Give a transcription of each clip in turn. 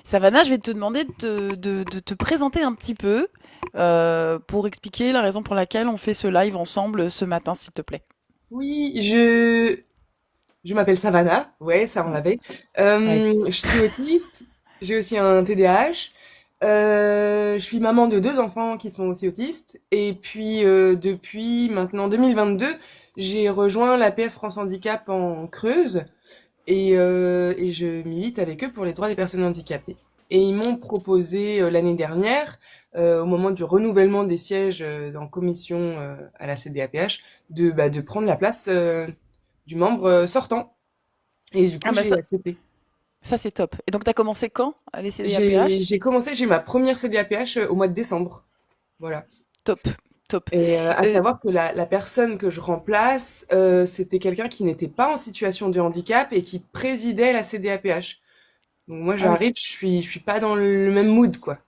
Savannah, je vais te demander de te présenter un petit peu pour expliquer la raison pour laquelle on fait ce live ensemble ce matin, s'il te plaît. Oui, je m'appelle Savannah, ouais, ça on Mm. l'avait. Oui. Je suis autiste, j'ai aussi un TDAH. Je suis maman de deux enfants qui sont aussi autistes. Et puis depuis maintenant 2022, j'ai rejoint l'APF France Handicap en Creuse et je milite avec eux pour les droits des personnes handicapées. Et ils m'ont proposé l'année dernière, au moment du renouvellement des sièges en commission à la CDAPH, de prendre la place du membre sortant. Et du Ah coup, bah j'ai ça, accepté. ça c'est top. Et donc tu as commencé quand à J'ai l'ECDAPH? j'ai commencé, j'ai ma première CDAPH au mois de décembre. Voilà. Top, top. Et à Euh, savoir que la personne que je remplace, c'était quelqu'un qui n'était pas en situation de handicap et qui présidait la CDAPH. Donc moi, ah oui, j'arrive, je suis pas dans le même mood, quoi.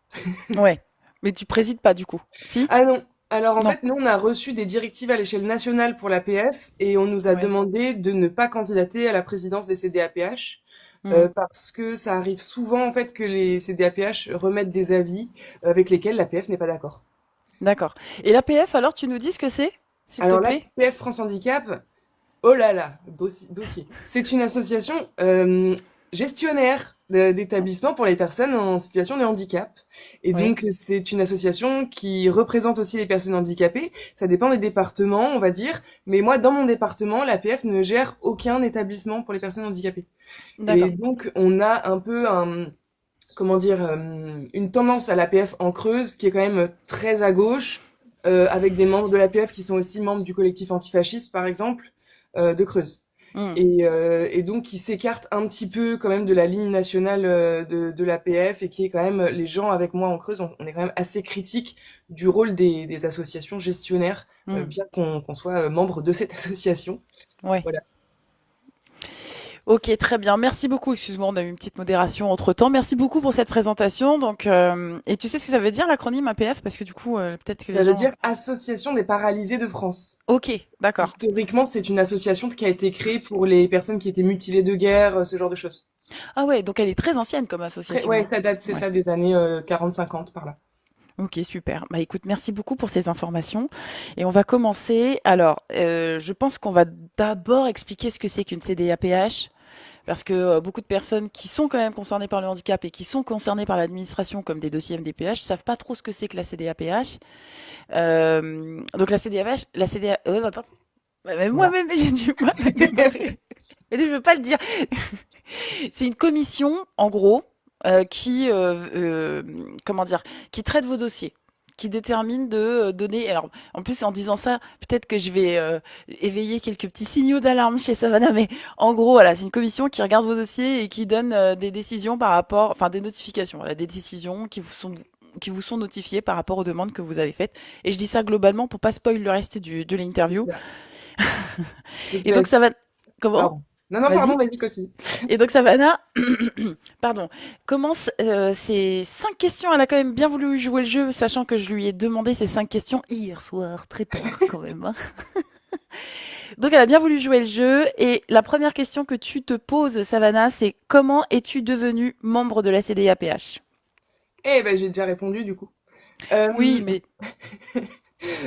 ouais. Mais tu présides pas du coup. Si? Ah non. Alors en Non. fait, nous, on a reçu des directives à l'échelle nationale pour l'APF et on nous a Ouais. demandé de ne pas candidater à la présidence des CDAPH Mhm. parce que ça arrive souvent en fait que les CDAPH remettent des avis avec lesquels l'APF n'est pas d'accord. D'accord. Et l'APF, alors tu nous dis ce que c'est, s'il te Alors plaît? l'APF France Handicap, oh là là, dossier. C'est une association gestionnaire d'établissements pour les personnes en situation de handicap. Et Oui. donc, c'est une association qui représente aussi les personnes handicapées. Ça dépend des départements, on va dire. Mais moi, dans mon département, l'APF ne gère aucun établissement pour les personnes handicapées. Et D'accord. donc, on a un peu comment dire, une tendance à l'APF en Creuse qui est quand même très à gauche, avec des membres de l'APF qui sont aussi membres du collectif antifasciste, par exemple, de Creuse. Mhm. Et donc qui s'écarte un petit peu quand même de la ligne nationale de l'APF et qui est quand même, les gens avec moi en Creuse, on est quand même assez critique du rôle des associations gestionnaires, Mhm. bien qu'on soit membre de cette association. Ouais. Voilà. Ok, très bien. Merci beaucoup. Excuse-moi, on a eu une petite modération entre-temps. Merci beaucoup pour cette présentation. Donc, et tu sais ce que ça veut dire l'acronyme APF? Parce que du coup, peut-être que les Ça veut gens. dire Association des paralysés de France. Ok, d'accord. Historiquement, c'est une association qui a été créée pour les personnes qui étaient mutilées de guerre, ce genre de choses. Ah ouais, donc elle est très ancienne comme association, Ouais, hein. ça date, c'est Ouais. ça, des années 40-50 par là. Ok, super. Bah écoute, merci beaucoup pour ces informations. Et on va commencer. Alors, je pense qu'on va d'abord expliquer ce que c'est qu'une CDAPH. Parce que beaucoup de personnes qui sont quand même concernées par le handicap et qui sont concernées par l'administration comme des dossiers MDPH savent pas trop ce que c'est que la CDAPH. Donc la CDAPH, la CDA, attends, même Voilà. moi-même j'ai du mal à démarrer. Mais je veux pas le dire. C'est une commission, en gros, qui, comment dire, qui traite vos dossiers, qui détermine de donner. Alors, en plus, en disant ça, peut-être que je vais éveiller quelques petits signaux d'alarme chez Savannah, mais en gros, voilà, c'est une commission qui regarde vos dossiers et qui donne des décisions par rapport, enfin des notifications, voilà, des décisions qui vous sont notifiées par rapport aux demandes que vous avez faites. Et je dis ça globalement pour pas spoil le reste de C'est l'interview. ça. Donc, Et donc ça va. Comment? pardon. Non, non, pardon, Vas-y. vas-y, continue. Et donc Savannah, pardon, commence ces 5 questions. Elle a quand même bien voulu jouer le jeu, sachant que je lui ai demandé ces 5 questions hier soir, très tard quand même, hein. Donc elle a bien voulu jouer le jeu. Et la première question que tu te poses, Savannah, c'est comment es-tu devenue membre de la CDAPH? Eh ben, j'ai déjà répondu, du coup. Euh, Oui, mais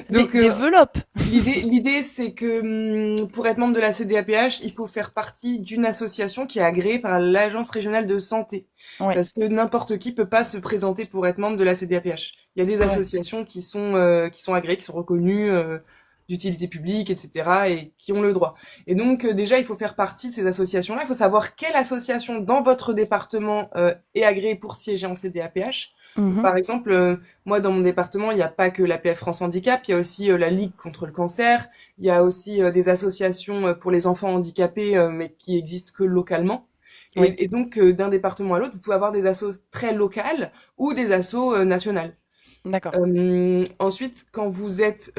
donc, développe. l'idée, c'est que pour être membre de la CDAPH, il faut faire partie d'une association qui est agréée par l'Agence régionale de santé. Ouais, Parce que n'importe qui peut pas se présenter pour être membre de la CDAPH. Il y a des ouais. associations qui sont agréées, qui sont reconnues d'utilité publique, etc., et qui ont le droit. Et donc, déjà, il faut faire partie de ces associations-là. Il faut savoir quelle association dans votre département est agréée pour siéger en CDAPH. Donc, Mhm. par exemple, moi, dans mon département, il n'y a pas que l'APF France Handicap, il y a aussi la Ligue contre le cancer, il y a aussi des associations pour les enfants handicapés, mais qui existent que localement. Oui, Et donc, d'un département à l'autre, vous pouvez avoir des assos très locales ou des assos nationales. d'accord. Ensuite, quand vous êtes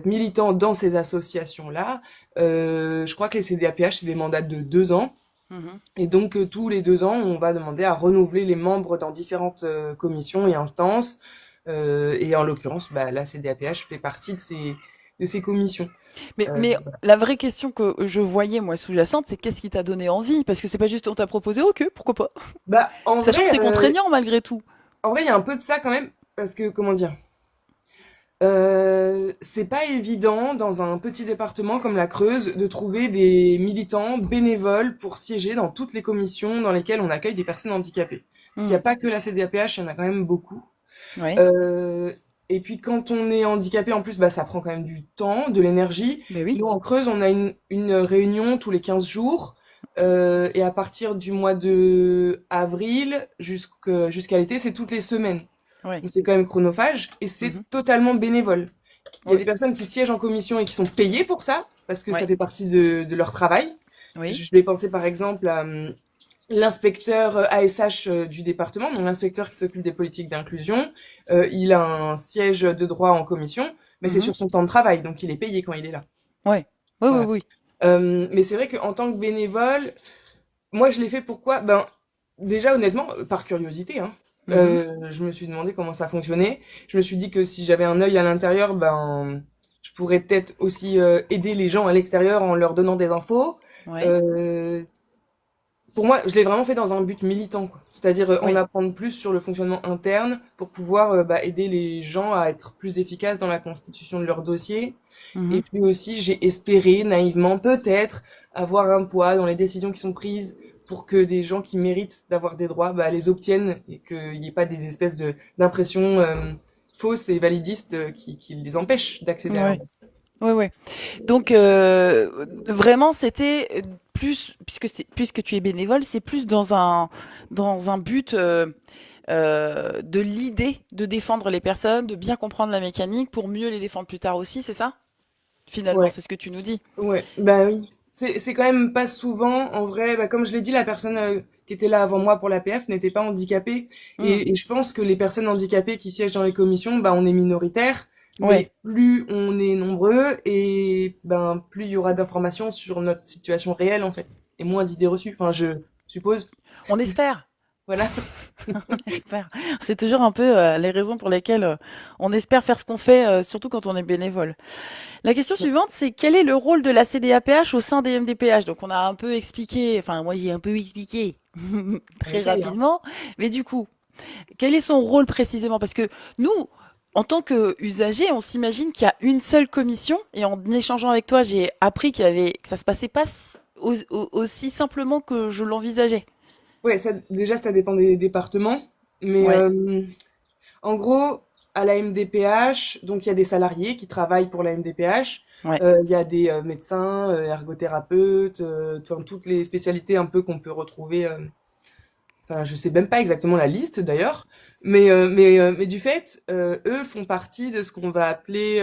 militant dans ces associations-là, je crois que les CDAPH, c'est des mandats de 2 ans. Mhm. Et donc, tous les 2 ans, on va demander à renouveler les membres dans différentes commissions et instances. Et en l'occurrence, la CDAPH fait partie de ces commissions. Mais Voilà. la vraie question que je voyais, moi, sous-jacente, c'est qu'est-ce qui t'a donné envie? Parce que c'est pas juste on t'a proposé, ok, pourquoi pas? Bah, Sachant que c'est contraignant malgré tout. en vrai, il y a un peu de ça quand même, parce que, comment dire, c'est pas évident dans un petit département comme la Creuse de trouver des militants bénévoles pour siéger dans toutes les commissions dans lesquelles on accueille des personnes handicapées. Parce qu'il n'y Hmm. a pas que la CDAPH, il y en a quand même beaucoup. Ouais, Euh, et puis quand on est handicapé, en plus, bah, ça prend quand même du temps, de l'énergie. ben oui. Nous, en Creuse, on a une réunion tous les 15 jours. Et à partir du mois de avril jusqu'à l'été, c'est toutes les semaines. Ouais. Donc c'est quand même chronophage et c'est Mhm. totalement bénévole. Il y a Oui, des personnes qui siègent en commission et qui sont payées pour ça, parce que ça ouais, fait partie de leur travail. oui. Je vais penser par exemple à l'inspecteur ASH du département, donc l'inspecteur qui s'occupe des politiques d'inclusion. Il a un siège de droit en commission, mais c'est Mhm. sur son temps de travail, donc il est payé quand il est là. Ouais. Oui, oui, Voilà. oui. Mais c'est vrai qu'en tant que bénévole, moi je l'ai fait pourquoi? Ben, déjà honnêtement, par curiosité, hein. Mhm. Je me suis demandé comment ça fonctionnait. Je me suis dit que si j'avais un œil à l'intérieur, ben, je pourrais peut-être aussi aider les gens à l'extérieur en leur donnant des infos. Ouais. Euh, pour moi, je l'ai vraiment fait dans un but militant, quoi. C'est-à-dire en Oui. apprendre plus sur le fonctionnement interne pour pouvoir bah, aider les gens à être plus efficaces dans la constitution de leur dossier. Mhm. Et puis aussi, j'ai espéré naïvement peut-être avoir un poids dans les décisions qui sont prises pour que des gens qui méritent d'avoir des droits bah, les obtiennent et qu'il n'y ait pas des espèces de d'impressions fausses et validistes qui les empêchent d'accéder à leur Ouais. droit. Ouais, ouais. Donc vraiment c'était plus puisque tu es bénévole, c'est plus dans un but de l'idée de défendre les personnes, de bien comprendre la mécanique pour mieux les défendre plus tard aussi, c'est ça? Finalement, Ouais, c'est ce que tu nous dis. ouais, bah oui. C'est quand même pas souvent, en vrai, bah, comme je l'ai dit, la personne qui était là avant moi pour l'APF n'était pas handicapée. Hmm. Et je pense que les personnes handicapées qui siègent dans les commissions, bah, on est minoritaire, Ouais. mais plus on est nombreux, et ben plus il y aura d'informations sur notre situation réelle, en fait. Et moins d'idées reçues, enfin, je suppose. On espère. Voilà. On espère. C'est toujours un peu les raisons pour lesquelles on espère faire ce qu'on fait, surtout quand on est bénévole. La question suivante, c'est quel est le rôle de la CDAPH au sein des MDPH? Donc on a un peu expliqué, enfin moi j'ai un peu expliqué On très essaye, hein. rapidement, mais du coup, quel est son rôle précisément? Parce que nous, en tant qu'usagers, on s'imagine qu'il y a une seule commission, et en échangeant avec toi, j'ai appris que ça se passait pas aussi simplement que je l'envisageais. Ouais, ça, déjà, ça dépend des départements. Mais Ouais, en gros, à la MDPH, donc il y a des salariés qui travaillent pour la MDPH. ouais. Il y a des médecins, ergothérapeutes, enfin toutes les spécialités un peu qu'on peut retrouver. Enfin, je sais même pas exactement la liste d'ailleurs, mais du fait, eux font partie de ce qu'on va appeler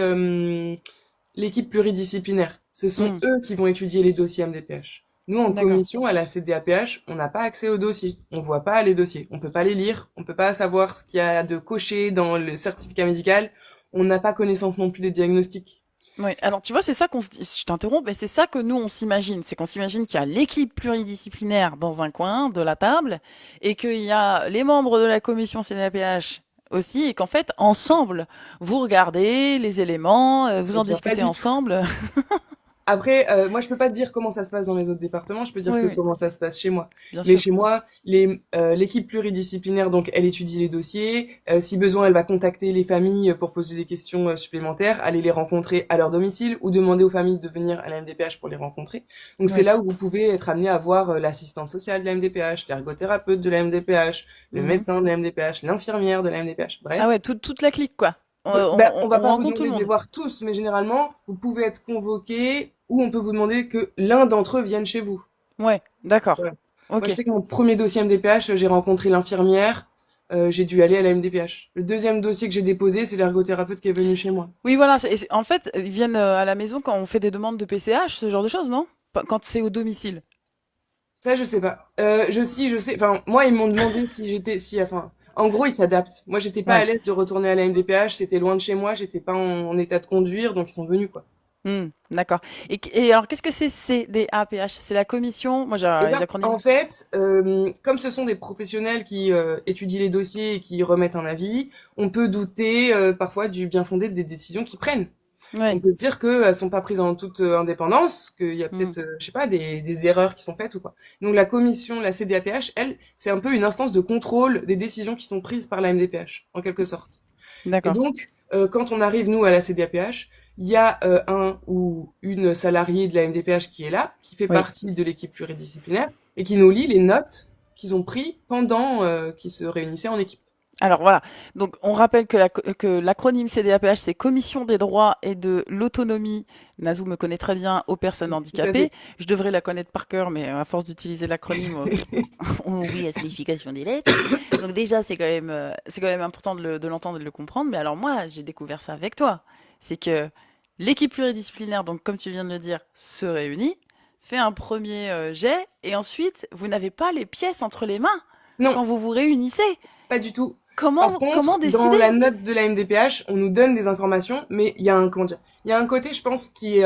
l'équipe pluridisciplinaire. Ce sont Hmm, eux qui vont étudier les dossiers MDPH. Nous, en d'accord. commission, à la CDAPH, on n'a pas accès aux dossiers. On voit pas les dossiers. On peut pas les lire. On peut pas savoir ce qu'il y a de coché dans le certificat médical. On n'a pas connaissance non plus des diagnostics. Oui, alors tu vois, c'est ça qu'on se dit, je t'interromps, mais c'est ça que nous on s'imagine, c'est qu'on s'imagine qu'il y a l'équipe pluridisciplinaire dans un coin de la table et qu'il y a les membres de la commission CNAPH aussi et qu'en fait, ensemble, vous regardez les éléments, vous en Eh bien, pas discutez du tout. ensemble. Après, moi, je peux pas te dire comment ça se passe dans les autres départements. Je peux dire Oui, que oui, comment ça se passe chez moi. bien Mais sûr. chez moi, l'équipe pluridisciplinaire, donc, elle étudie les dossiers. Si besoin, elle va contacter les familles pour poser des questions supplémentaires, aller les rencontrer à leur domicile ou demander aux familles de venir à la MDPH pour les rencontrer. Donc, c'est Oui. là où vous pouvez être amené à voir l'assistante sociale de la MDPH, l'ergothérapeute de la MDPH, le Mhm. médecin de la MDPH, l'infirmière de la MDPH. Ah Bref. ouais, toute la clique, quoi. On, Ben, on- on va on pas vous rencontre tout le demander de les monde. voir tous, mais généralement, vous pouvez être convoqué ou on peut vous demander que l'un d'entre eux vienne chez vous. Ouais, d'accord. Voilà. Moi, Ok. je sais que mon premier dossier MDPH, j'ai rencontré l'infirmière, j'ai dû aller à la MDPH. Le deuxième dossier que j'ai déposé, c'est l'ergothérapeute qui est venu chez moi. Oui, voilà, en fait, ils viennent à la maison quand on fait des demandes de PCH, ce genre de choses, non? Pas- Quand c'est au domicile. Ça, je sais pas. Je sais. Enfin, moi, ils m'ont demandé si j'étais, si, enfin, en gros, ils s'adaptent. Moi, j'étais pas à Ouais. l'aise de retourner à la MDPH, c'était loin de chez moi, j'étais pas en état de conduire, donc ils sont venus, quoi. D'accord. Et alors, qu'est-ce que c'est CDAPH? C'est la commission, moi j'ai Eh les ben, en acronymes. fait, comme ce sont des professionnels qui étudient les dossiers et qui remettent un avis, on peut douter parfois du bien fondé des décisions qu'ils prennent. On Oui. peut dire qu'elles sont pas prises en toute indépendance, qu'il y a Mmh. peut-être, je sais pas, des erreurs qui sont faites ou quoi. Donc la commission, la CDAPH, elle, c'est un peu une instance de contrôle des décisions qui sont prises par la MDPH, en quelque sorte. Et D'accord. donc, quand on arrive, nous, à la CDAPH, il y a un ou une salariée de la MDPH qui est là, qui fait Oui. partie de l'équipe pluridisciplinaire, et qui nous lit les notes qu'ils ont prises pendant qu'ils se réunissaient en équipe. Alors voilà, donc on rappelle que l'acronyme CDAPH, c'est Commission des droits et de l'autonomie. Nazou me connaît très bien aux personnes Tout à fait. handicapées. Je devrais la connaître par cœur, mais à force d'utiliser l'acronyme, on oublie la signification des lettres. Donc déjà, c'est quand même important de l'entendre et de le comprendre. Mais alors moi, j'ai découvert ça avec toi. C'est que l'équipe pluridisciplinaire, donc comme tu viens de le dire, se réunit, fait un premier jet, et ensuite, vous n'avez pas les pièces entre les mains Non, quand vous vous réunissez. pas du tout. Par Comment contre, dans décider? la note de la MDPH, on nous donne des informations, mais il y a un, comment dire, il y a un côté, je pense, qui est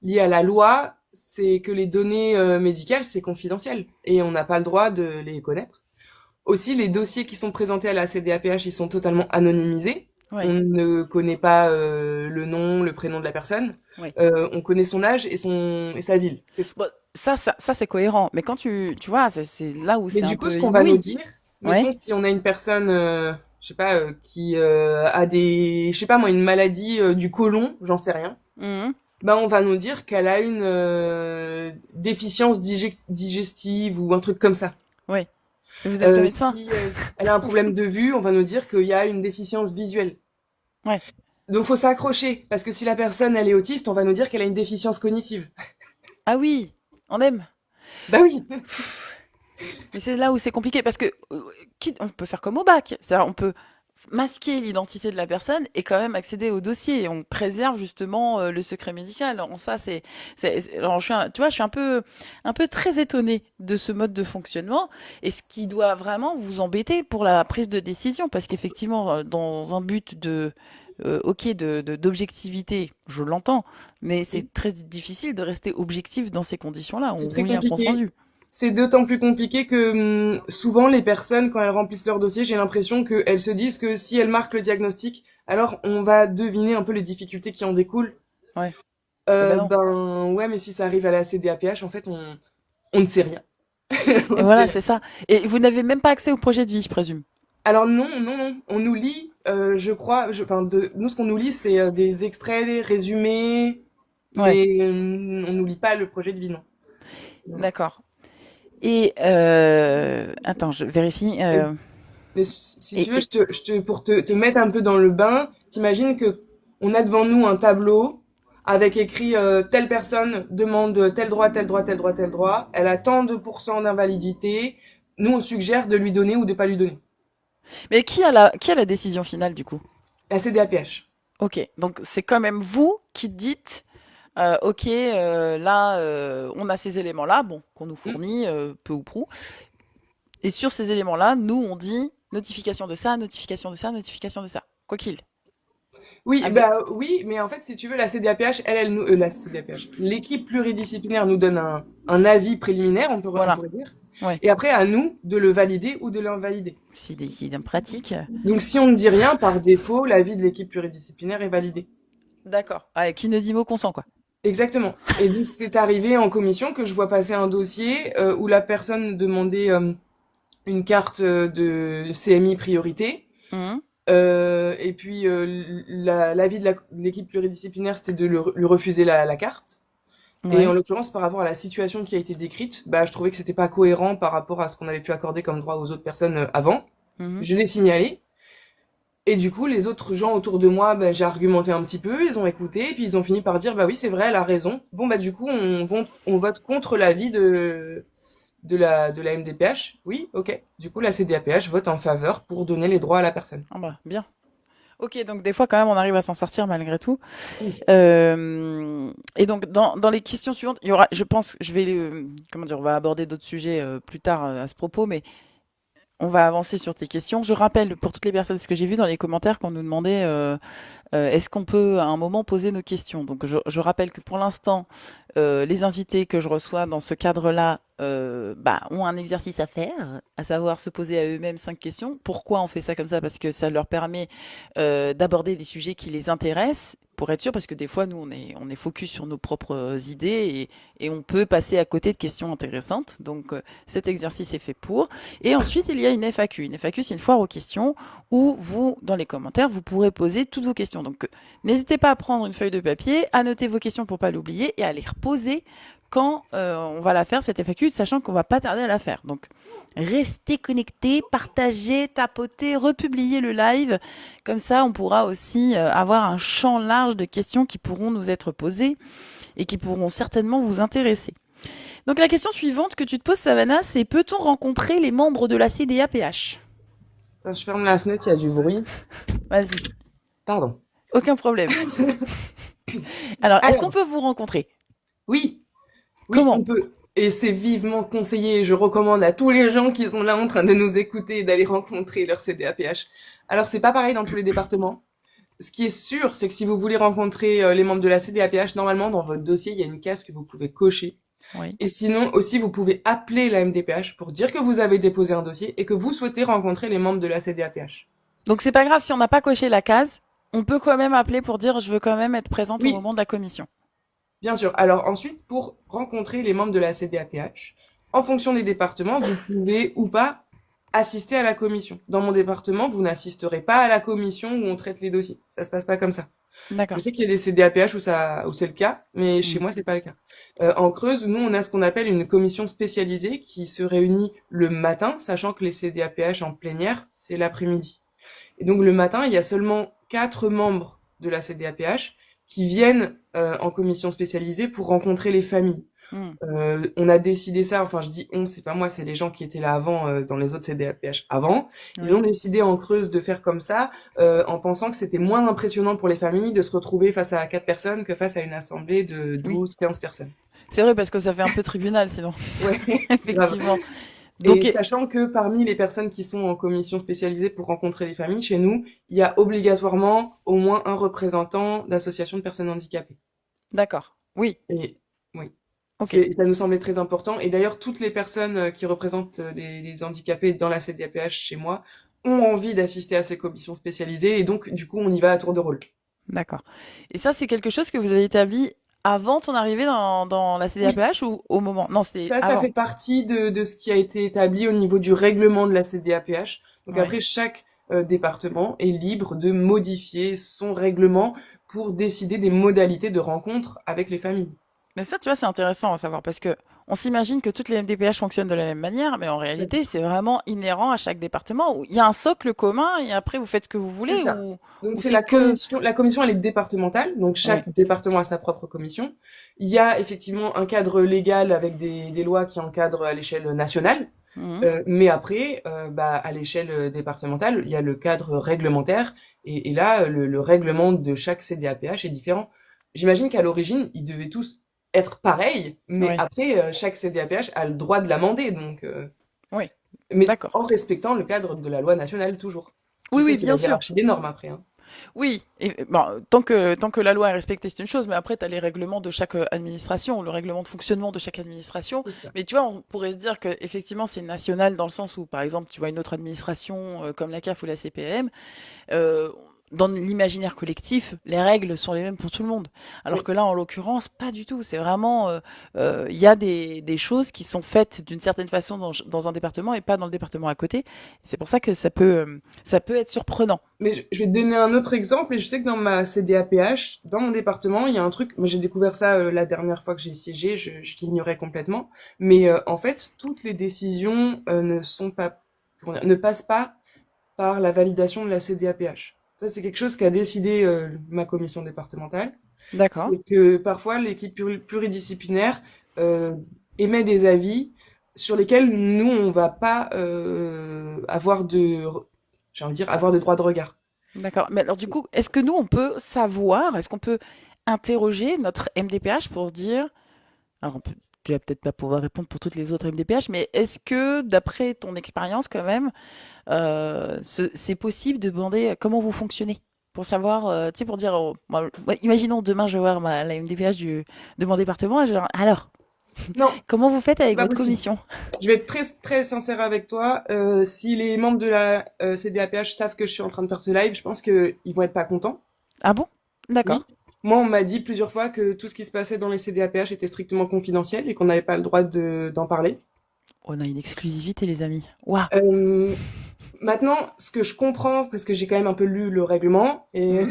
lié à la loi, c'est que les données médicales, c'est confidentiel, et on n'a pas le droit de les connaître. Aussi, les dossiers qui sont présentés à la CDAPH, ils sont totalement anonymisés. On Oui, ne connaît pas le nom, le prénom de la personne. oui. On connaît son âge et sa ville, c'est tout. Bon, ça c'est cohérent. Mais quand tu vois, c'est là où Mais c'est un du coup, peu ce qu'on va nous inouï. dire, mettons Ouais. si on a une personne, je sais pas, qui a des, je sais pas moi, une maladie du côlon, j'en sais rien, Mhm. ben on va nous dire qu'elle a une déficience digestive ou un truc comme ça. Oui. Et vous êtes le médecin? Si elle a un problème de vue, on va nous dire qu'il y a une déficience visuelle. Ouais. Donc faut s'accrocher, parce que si la personne elle est autiste, on va nous dire qu'elle a une déficience cognitive. Ah oui, on aime. Bah oui. Mais c'est là où c'est compliqué parce que on peut faire comme au bac. C'est-à-dire, on peut masquer l'identité de la personne et quand même accéder au dossier. Et on préserve justement le secret médical. En ça, alors, tu vois, je suis un peu très étonnée de ce mode de fonctionnement et ce qui doit vraiment vous embêter pour la prise de décision parce qu'effectivement, dans un but ok, d'objectivité, je l'entends, mais c'est très difficile de rester objectif dans ces conditions-là. C'est On très lit un compte compliqué. rendu. C'est d'autant plus compliqué que souvent les personnes, quand elles remplissent leur dossier, j'ai l'impression qu'elles se disent que si elles marquent le diagnostic, alors on va deviner un peu les difficultés qui en découlent. Ouais. Eh ben non. Ben ouais, mais si ça arrive à la CDAPH, en fait, on ne sait rien. Et On ne sait voilà, rien. c'est ça. Et vous n'avez même pas accès au projet de vie, je présume. Alors non, non, non. On nous lit, je crois, enfin, nous ce qu'on nous lit, c'est des extraits, des résumés, Ouais, mais on nous lit pas le projet de vie, non. Non, non. d'accord. Et attends, je vérifie. Mais si tu Et, veux, et- pour te mettre un peu dans le bain, t'imagines que on a devant nous un tableau avec écrit telle personne demande tel droit, tel droit, tel droit, tel droit. Elle a tant de pourcents d'invalidité. Nous, on suggère de lui donner ou de pas lui donner. mais qui a la décision finale du coup? La CDAPH. Ok, donc c'est quand même vous qui dites, ok, là, on a ces éléments-là, bon, qu'on nous Hmm. fournit peu ou prou. Et sur ces éléments-là, nous, on dit notification de ça, notification de ça, notification de ça. Quoi qu'il. Oui, Avec... bah oui, mais en fait, si tu veux, la CDAPH, elle nous, la CDAPH, l'équipe pluridisciplinaire nous donne un avis préliminaire, on Voilà, pourrait dire. ouais. Et après, à nous de le valider ou de l'invalider. C'est une pratique. Donc, si on ne dit rien, par défaut, l'avis de l'équipe pluridisciplinaire est validé. D'accord. Ouais, qui ne dit mot consent, quoi. Exactement. Et donc, c'est arrivé en commission que je vois passer un dossier où la personne demandait une carte de CMI priorité. Mhm. Et puis, l'avis de l'équipe pluridisciplinaire, c'était de lui refuser la carte. Et en Ouais. l'occurrence, par rapport à la situation qui a été décrite, bah, je trouvais que c'était pas cohérent par rapport à ce qu'on avait pu accorder comme droit aux autres personnes avant. Mhm. Je l'ai signalé. Et du coup, les autres gens autour de moi, bah, j'ai argumenté un petit peu, ils ont écouté, et puis ils ont fini par dire, bah oui, c'est vrai, elle a raison. Bon, bah du coup, on vote contre l'avis de la MDPH. Oui, ok. Du coup, la CDAPH vote en faveur pour donner les droits à la personne. Ah bah, bien. Ok, donc des fois quand même on arrive à s'en sortir malgré tout. Oui. Et donc dans les questions suivantes, il y aura, je pense, je vais, comment dire, on va aborder d'autres sujets plus tard à ce propos, mais on va avancer sur tes questions. Je rappelle pour toutes les personnes, parce que j'ai vu dans les commentaires qu'on nous demandait est-ce qu'on peut à un moment poser nos questions. Donc je rappelle que pour l'instant, les invités que je reçois dans ce cadre-là bah, ont un exercice à faire, à savoir se poser à eux-mêmes 5 questions. Pourquoi on fait ça comme ça? Parce que ça leur permet d'aborder des sujets qui les intéressent pour être sûr, parce que des fois, nous, on est focus sur nos propres idées et on peut passer à côté de questions intéressantes. Donc, cet exercice est fait pour. Et ensuite, il y a une FAQ. Une FAQ, c'est une foire aux questions où vous, dans les commentaires, vous pourrez poser toutes vos questions. Donc, n'hésitez pas à prendre une feuille de papier, à noter vos questions pour pas l'oublier et à les reposer quand on va la faire, cette FAQ, sachant qu'on va pas tarder à la faire. Donc, restez connectés, partagez, tapotez, republiez le live. Comme ça, on pourra aussi avoir un champ large de questions qui pourront nous être posées et qui pourront certainement vous intéresser. Donc, la question suivante que tu te poses, Savannah, c'est peut-on rencontrer les membres de la CDAPH? Attends, je ferme la fenêtre, il y a du bruit. Vas-y, Pardon. aucun problème. Alors, est-ce qu'on Alors, peut vous rencontrer? oui, oui, on Comment? peut. Et c'est vivement conseillé. Je recommande à tous les gens qui sont là en train de nous écouter d'aller rencontrer leur CDAPH. Alors, c'est pas pareil dans tous les départements. Ce qui est sûr, c'est que si vous voulez rencontrer les membres de la CDAPH, normalement, dans votre dossier, il y a une case que vous pouvez cocher. Oui. Et sinon, aussi, vous pouvez appeler la MDPH pour dire que vous avez déposé un dossier et que vous souhaitez rencontrer les membres de la CDAPH. Donc, c'est pas grave si on n'a pas coché la case, on peut quand même appeler pour dire je veux quand même être présente au Oui, moment de la commission. bien sûr. Alors ensuite, pour rencontrer les membres de la CDAPH, en fonction des départements, vous pouvez ou pas assister à la commission. Dans mon département, vous n'assisterez pas à la commission où on traite les dossiers. Ça se passe pas comme ça. Je D'accord. sais qu'il y a des CDAPH où c'est le cas, mais chez Mm. moi, c'est pas le cas. En Creuse, nous, on a ce qu'on appelle une commission spécialisée qui se réunit le matin, sachant que les CDAPH en plénière, c'est l'après-midi. Et donc, le matin, il y a seulement 4 membres de la CDAPH qui viennent en commission spécialisée pour rencontrer les familles. Mm. On a décidé ça, enfin je dis on, c'est pas moi, c'est les gens qui étaient là avant dans les autres CDAPH avant. Ils ont Oui. décidé en Creuse de faire comme ça, en pensant que c'était moins impressionnant pour les familles de se retrouver face à 4 personnes que face à une assemblée de Oui. 12, 15 personnes. C'est vrai parce que ça fait un peu tribunal sinon. Ouais, grave. Effectivement. Et Donc, sachant que parmi les personnes qui sont en commission spécialisée pour rencontrer les familles, chez nous, il y a obligatoirement au moins un représentant d'association de personnes handicapées. d'accord. Oui. Et oui. Ok. Ça nous semblait très important. Et d'ailleurs, toutes les personnes qui représentent les handicapés dans la CDAPH chez moi ont envie d'assister à ces commissions spécialisées. Et donc, du coup, on y va à tour de rôle. D'accord. Et ça, c'est quelque chose que vous avez établi avant ton arrivée dans la Oui, CDAPH ou au moment? Non, c'était ça avant. fait partie de ce qui a été établi au niveau du règlement de la CDAPH. Donc Ouais. après, chaque département est libre de modifier son règlement pour décider des modalités de rencontre avec les familles. Mais ça, tu vois, c'est intéressant à savoir parce que on s'imagine que toutes les MDPH fonctionnent de la même manière, mais en Pas réalité, du tout. c'est vraiment inhérent à chaque département où il y a un socle commun et après vous faites ce que vous C'est voulez ça. Donc ou c'est c'est la que. commission. La commission, elle est départementale, donc Oui. chaque département a sa propre commission. Il y a effectivement un cadre légal avec des lois qui encadrent à l'échelle nationale, Mhm. mais après, à l'échelle départementale, il y a le cadre réglementaire, et là, le règlement de chaque CDAPH est différent. J'imagine qu'à l'origine, ils devaient tous être pareils, mais Oui. après, chaque CDAPH a le droit de l'amender, donc, Oui. mais D'accord. en respectant le cadre de la loi nationale toujours. Tu Oui, sais, oui, c'est la bien sûr. hiérarchie des normes après, hein. Oui, et bon, tant que la loi est respectée, c'est une chose, mais après, tu as les règlements de chaque administration, le règlement de fonctionnement de chaque administration. C'est ça. Mais tu vois, on pourrait se dire que effectivement, c'est national dans le sens où, par exemple, tu vois une autre administration comme la CAF ou la CPM, euh, dans l'imaginaire collectif, les règles sont les mêmes pour tout le monde. Alors Oui. que là, en l'occurrence, pas du tout. C'est vraiment, il y a des choses qui sont faites d'une certaine façon dans un département et pas dans le département à côté. C'est pour ça que ça peut être surprenant. Mais je vais te donner un autre exemple, et je sais que dans ma CDAPH, dans mon département, il y a un truc, moi j'ai découvert ça la dernière fois que j'ai siégé, je l'ignorais complètement, mais en fait, toutes les décisions ne sont pas, comment dire, ne passent pas par la validation de la CDAPH. Ça, c'est quelque chose qu'a décidé ma commission départementale. D'accord. C'est que parfois l'équipe pluridisciplinaire euh, émet des avis sur lesquels nous on va pas j'ai envie de dire avoir de droit de regard. D'accord. Mais alors du C'est- coup, est-ce que nous, on peut savoir, est-ce qu'on peut interroger notre MDPH pour dire, alors tu vas peut-être pas pouvoir répondre pour toutes les autres MDPH, mais est-ce que d'après ton expérience quand même, c'est possible de demander comment vous fonctionnez? Pour savoir, tu sais, pour dire, imaginons demain je vais voir la MDPH de mon département, et je leur, alors, Non, comment vous faites c'est avec pas votre possible. commission? Je vais être très très sincère avec toi. Si les membres de la CDAPH savent que je suis en train de faire ce live, je pense qu'ils vont être pas contents. Ah bon? Oui, D'accord. Moi, on m'a dit plusieurs fois que tout ce qui se passait dans les CDAPH était strictement confidentiel et qu'on n'avait pas le droit d'en parler. On a une exclusivité, les amis. Waouh! Euh, Maintenant, ce que je comprends, parce que j'ai quand même un peu lu le règlement, et Mhm.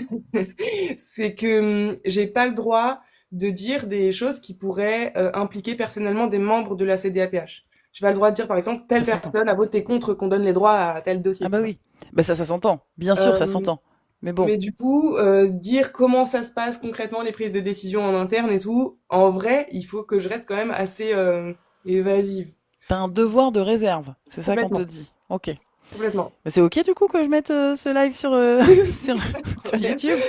c'est que j'ai pas le droit de dire des choses qui pourraient impliquer personnellement des membres de la CDAPH. J'ai pas le droit de dire, par exemple, Ça telle s'entend. personne a voté contre qu'on donne les droits à tel Ah dossier, tu bah vois. oui. Bah ça s'entend. Bien sûr, ça Euh, s'entend. Mais bon, mais du coup, dire comment ça se passe concrètement, les prises de décision en interne et tout, en vrai, il faut que je reste quand même assez évasive. t'as un devoir de réserve. C'est ça qu'on te Complètement, dit. Ok. complètement. Bah, c'est ok du coup que je mette ce live sur, Oui, oui, sur, pas de sur problème. YouTube?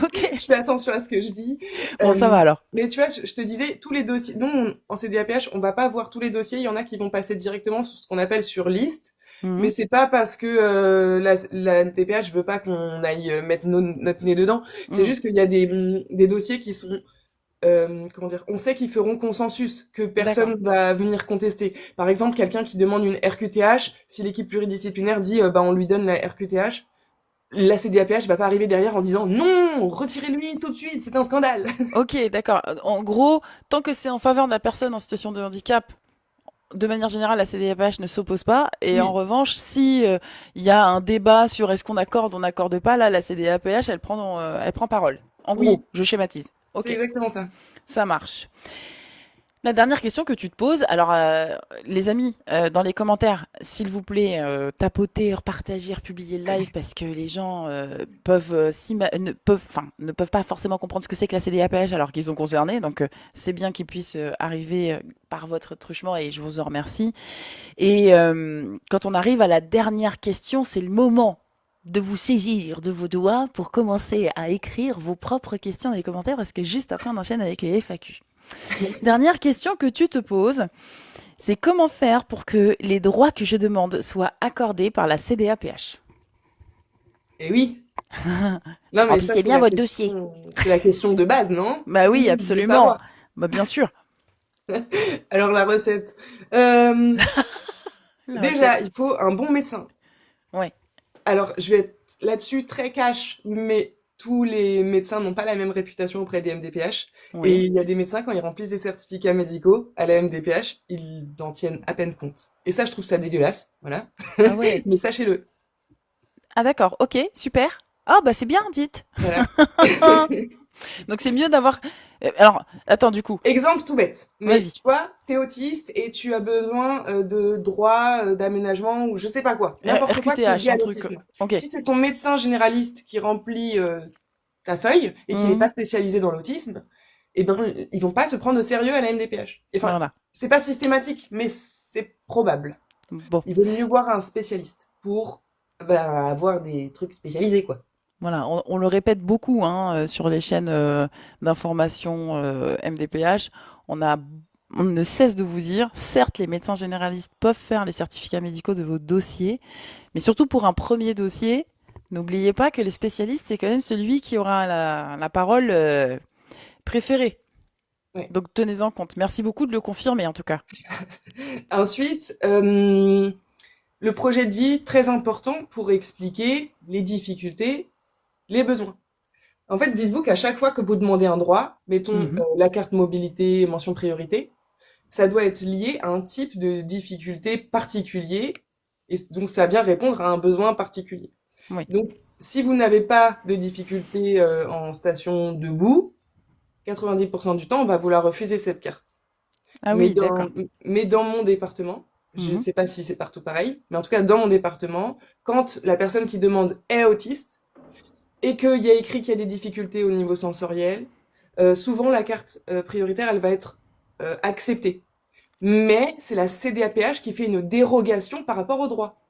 Ok. Je fais attention à ce que je dis. Bon, ça va alors. Mais tu vois, je te disais, tous les dossiers, nous, en CDAPH, on va pas voir tous les dossiers. Il y en a qui vont passer directement sur ce qu'on appelle sur liste. Mais Mhm. c'est pas parce que la DPH veut pas qu'on aille mettre notre nez dedans. C'est Mhm. juste qu'il y a des dossiers qui sont, comment dire, on sait qu'ils feront consensus, que D'accord. personne va venir contester. Par exemple, quelqu'un qui demande une RQTH, si l'équipe pluridisciplinaire dit, bah, on lui donne la RQTH, la CDAPH va pas arriver derrière en disant non, retirez-lui tout de suite, c'est un scandale. Ok, d'accord. En gros, tant que c'est en faveur de la personne en situation de handicap, de manière générale, la CDAPH ne s'oppose pas. Et en Oui, revanche, si il y a un débat sur est-ce qu'on accorde ou on n'accorde pas, là, la CDAPH, elle prend parole. En oui, gros, je schématise. c'est Ok, exactement ça. ça marche. La dernière question que tu te poses, alors les amis, dans les commentaires, s'il vous plaît, tapotez, partagez, republiez le live parce que les gens peuvent, ne peuvent pas forcément comprendre ce que c'est que la CDAPH alors qu'ils sont concernés. Donc c'est bien qu'ils puissent arriver par votre truchement et je vous en remercie. Et quand on arrive à la dernière question, c'est le moment de vous saisir de vos doigts pour commencer à écrire vos propres questions dans les commentaires parce que juste après on enchaîne avec les FAQ. Dernière question que tu te poses, c'est comment faire pour que les droits que je demande soient accordés par la CDAPH. Et oui. Non, mais ça, Remplissez bien votre dossier. c'est la question de base, non? Bah Tout le oui, monde veut absolument. savoir. Bah bien sûr. Alors, la recette. Euh, La Déjà, recette. il faut un bon médecin. Ouais. Alors, je vais être là-dessus très cash, mais tous les médecins n'ont pas la même réputation auprès des MDPH. Oui. Et il y a des médecins, quand ils remplissent des certificats médicaux à la MDPH, ils en tiennent à peine compte. Et ça, je trouve ça dégueulasse. Voilà. Ah ouais. Mais sachez-le. Ah d'accord. Ok, super. Ah bah c'est bien, dites. Voilà. Donc c'est mieux d'avoir. Alors, attends du coup. Exemple tout bête, mais Vas-y. tu vois, t'es autiste et tu as besoin de droits d'aménagement ou je sais pas quoi, n'importe quoi qui est RQTH, lié à un truc. l'autisme. Ok. Si c'est ton médecin généraliste qui remplit ta feuille et qui n'est Mhm. pas spécialisé dans l'autisme, eh ben ils vont pas te prendre au sérieux à la MDPH. Enfin, Voilà. c'est pas systématique, mais c'est probable. Bon. Il vaut mieux voir un spécialiste pour bah, avoir des trucs spécialisés quoi. Voilà, on le répète beaucoup hein, sur les chaînes d'information MDPH. On a, on ne cesse de vous dire, certes, les médecins généralistes peuvent faire les certificats médicaux de vos dossiers, mais surtout pour un premier dossier, n'oubliez pas que les spécialistes, c'est quand même celui qui aura la parole préférée. Ouais. Donc tenez-en compte. Merci beaucoup de le confirmer en tout cas. Ensuite, le projet de vie, très important pour expliquer les difficultés, les besoins. En fait, dites-vous qu'à chaque fois que vous demandez un droit, mettons Mhm. la carte mobilité, mention priorité, ça doit être lié à un type de difficulté particulier, et donc ça vient répondre à un besoin particulier. Oui. Donc, si vous n'avez pas de difficulté en station debout, 90% du temps, on va vous la refuser cette carte. Ah Mais oui, dans, d'accord. mais dans mon département, je ne Mhm. sais pas si c'est partout pareil, mais en tout cas dans mon département, quand la personne qui demande est autiste et qu'il y a écrit qu'il y a des difficultés au niveau sensoriel, souvent la carte prioritaire, elle va être acceptée. Mais c'est la CDAPH qui fait une dérogation par rapport au droit.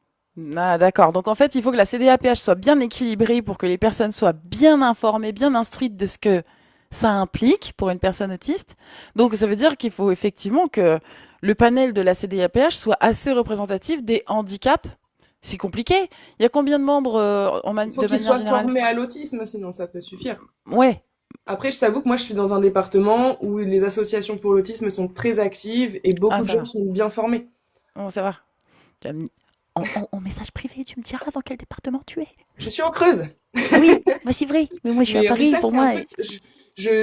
Ah, d'accord. Donc en fait, il faut que la CDAPH soit bien équilibrée pour que les personnes soient bien informées, bien instruites de ce que ça implique pour une personne autiste. Donc ça veut dire qu'il faut effectivement que le panel de la CDAPH soit assez représentatif des handicaps. C'est compliqué. Il y a combien de membres Il faut de qu'ils manière soient générale? formés à l'autisme, sinon ça peut suffire. Ouais. Après, je t'avoue que moi, je suis dans un département où les associations pour l'autisme sont très actives et Ah, beaucoup de ça gens va. sont bien formés. Oh, ça va. Tu vas me- en message privé, tu me diras dans quel département tu es. Je suis en Creuse. Ah oui, bah c'est vrai. Mais moi, je suis à Mais Paris. ça, Pour c'est un moi, truc.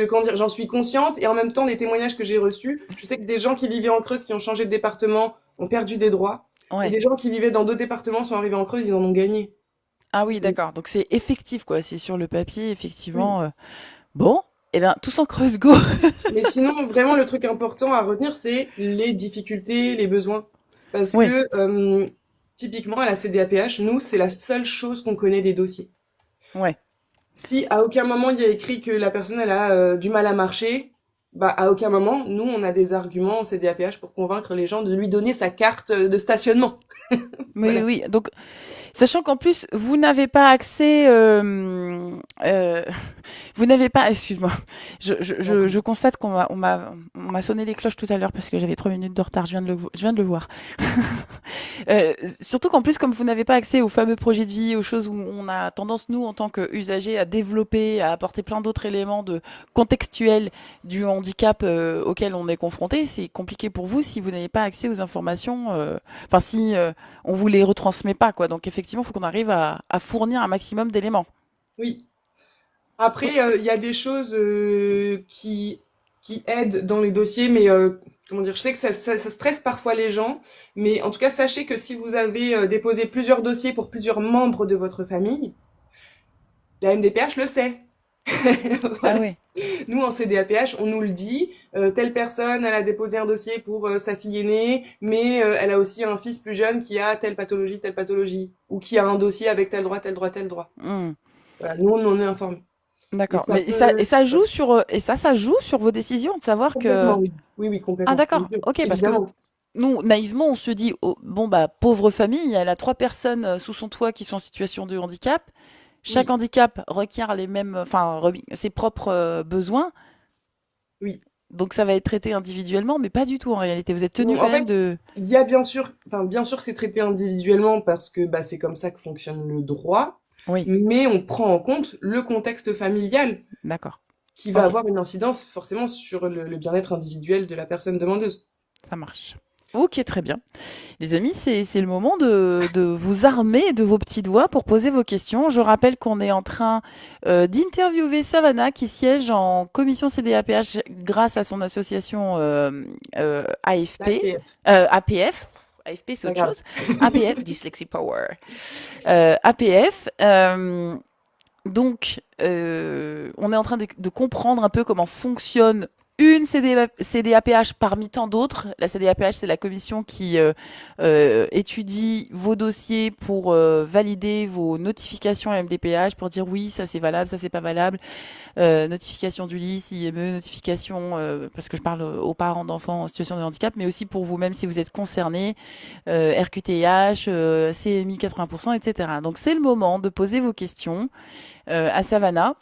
comment dire, j'en suis consciente et en même temps des témoignages que j'ai reçus, je sais que des gens qui vivaient en Creuse qui ont changé de département ont perdu des droits et Ouais. des gens qui vivaient dans d'autres départements sont arrivés en Creuse, ils en ont gagné. Ah oui, Donc, d'accord. Donc c'est effectif, quoi. C'est sur le papier, oui. effectivement. Bon, eh bien, tous en creuse go. Mais sinon, vraiment, le truc important à retenir, c'est les difficultés, les besoins. Parce Oui, que, typiquement, à la CDAPH, nous, c'est la seule chose qu'on connaît des dossiers. ouais. Si à aucun moment il y a écrit que la personne elle a du mal à marcher, bah à aucun moment nous on a des arguments au CDAPH pour convaincre les gens de lui donner sa carte de stationnement. Oui, Voilà. oui. Donc, sachant qu'en plus, vous n'avez pas accès, vous n'avez pas, excuse-moi, je constate on m'a sonné les cloches tout à l'heure parce que j'avais 3 minutes de retard, je viens de le voir. Surtout qu'en plus, comme vous n'avez pas accès aux fameux projets de vie, aux choses où on a tendance, nous, en tant qu'usagers, à développer, à apporter plein d'autres éléments de contextuels du handicap auquel on est confronté, c'est compliqué pour vous si vous n'avez pas accès aux informations, enfin si on vous les retransmet pas, quoi. Donc effectivement, il faut qu'on arrive à fournir un maximum d'éléments. Oui. Après il y a des choses qui aident dans les dossiers, mais comment dire, je sais que ça stresse parfois les gens, mais en tout cas sachez que si vous avez déposé plusieurs dossiers pour plusieurs membres de votre famille, la MDPH le sait. Ah Voilà. ouais. Nous, en CDAPH, on nous le dit, telle personne, elle a déposé un dossier pour sa fille aînée, mais elle a aussi un fils plus jeune qui a telle pathologie, ou qui a un dossier avec tel droit, tel droit, tel droit. Hmm. Voilà, nous, on en est informés. Et D'accord. ça Mais peut... ça joue sur ça joue sur vos décisions de savoir que Complètement, oui. Oui, oui, ah complètement. Bien d'accord. sûr. Ok, parce que Évidemment. nous naïvement on se dit oh, bon bah pauvre famille, elle a 3 personnes sous son toit qui sont en situation de handicap. Chaque Oui, handicap requiert les mêmes, enfin ses propres besoins. oui. Donc ça va être traité individuellement, mais pas du tout en réalité. Vous êtes tenu Non, quand en même fait, de. il y a bien sûr, enfin, bien sûr, c'est traité individuellement parce que bah, c'est comme ça que fonctionne le droit, Oui, mais on prend en compte le contexte familial d'accord. qui va Ok, avoir une incidence forcément sur le bien-être individuel de la personne demandeuse. ça marche. Ok, très bien. Les amis, c'est le moment de vous armer de vos petits doigts pour poser vos questions. Je rappelle qu'on est en train d'interviewer Savannah qui siège en commission CDAPH grâce à son association AFP, L'APF, APF. AFP, c'est pas autre grave. chose. APF, Dyslexie Power. APF. Donc, on est en train de comprendre un peu comment fonctionne une CDAPH parmi tant d'autres. La CDAPH, c'est la commission qui étudie vos dossiers pour valider vos notifications à MDPH, pour dire oui, ça c'est valable, ça c'est pas valable. Notification du LIS, IME, notification, parce que je parle aux parents d'enfants en situation de handicap, mais aussi pour vous-même si vous êtes concerné, RQTH, CMI 80%, etc. Donc c'est le moment de poser vos questions à Savannah.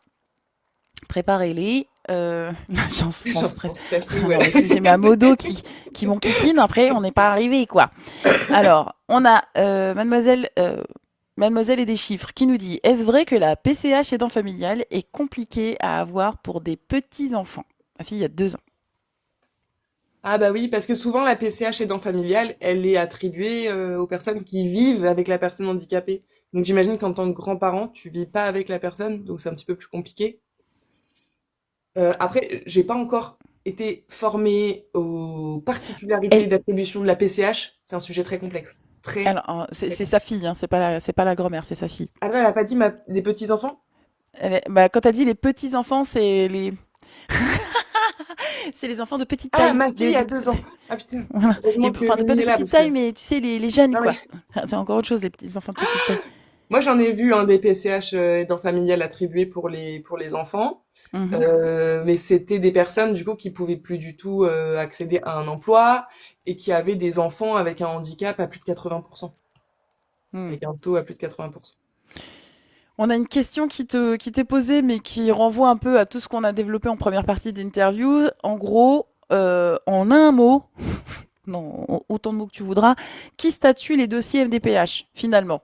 Préparez-les. L'agence J'en France suis Stress. en stress, oui, Alors, voilà. si j'ai ma modo qui m'enquiquine, après, on n'est pas arrivé, quoi. Alors, on a Mademoiselle et des chiffres qui nous dit est-ce vrai que la PCH aidant familial est compliquée à avoir pour des petits-enfants? Ma fille a 2 ans. Ah bah oui, parce que souvent la PCH aidant familial, elle est attribuée aux personnes qui vivent avec la personne handicapée. Donc j'imagine qu'en tant que grand-parent, tu vis pas avec la personne, donc c'est un petit peu plus compliqué. Après, j'ai pas encore été formée aux particularités Elle, d'attribution de la PCH. C'est un sujet très complexe. Très, alors, très c'est sa complexe. fille, hein, c'est pas la grand-mère, c'est sa fille. Attends, elle a pas dit des petits-enfants? Bah, quand elle dit les petits-enfants, c'est les enfants de petite Ah, taille. ma fille a 2 ans. Ah putain. Voilà. Heureusement que Enfin, pas Mimi de est là, petite parce que... taille, mais tu sais, les jeunes, Ah quoi. oui. C'est encore autre chose, les petits enfants de petite taille. Moi, j'en ai vu des PCH aidants familial attribués pour les enfants. Mhm. Mais c'était des personnes du coup qui pouvaient plus du tout accéder à un emploi et qui avaient des enfants avec un handicap à plus de 80%, Hmm. avec un taux à plus de 80%. On a une question qui t'est posée, mais qui renvoie un peu à tout ce qu'on a développé en première partie d'interview. En gros, en un mot, non, autant de mots que tu voudras, qui statue les dossiers MDPH, finalement?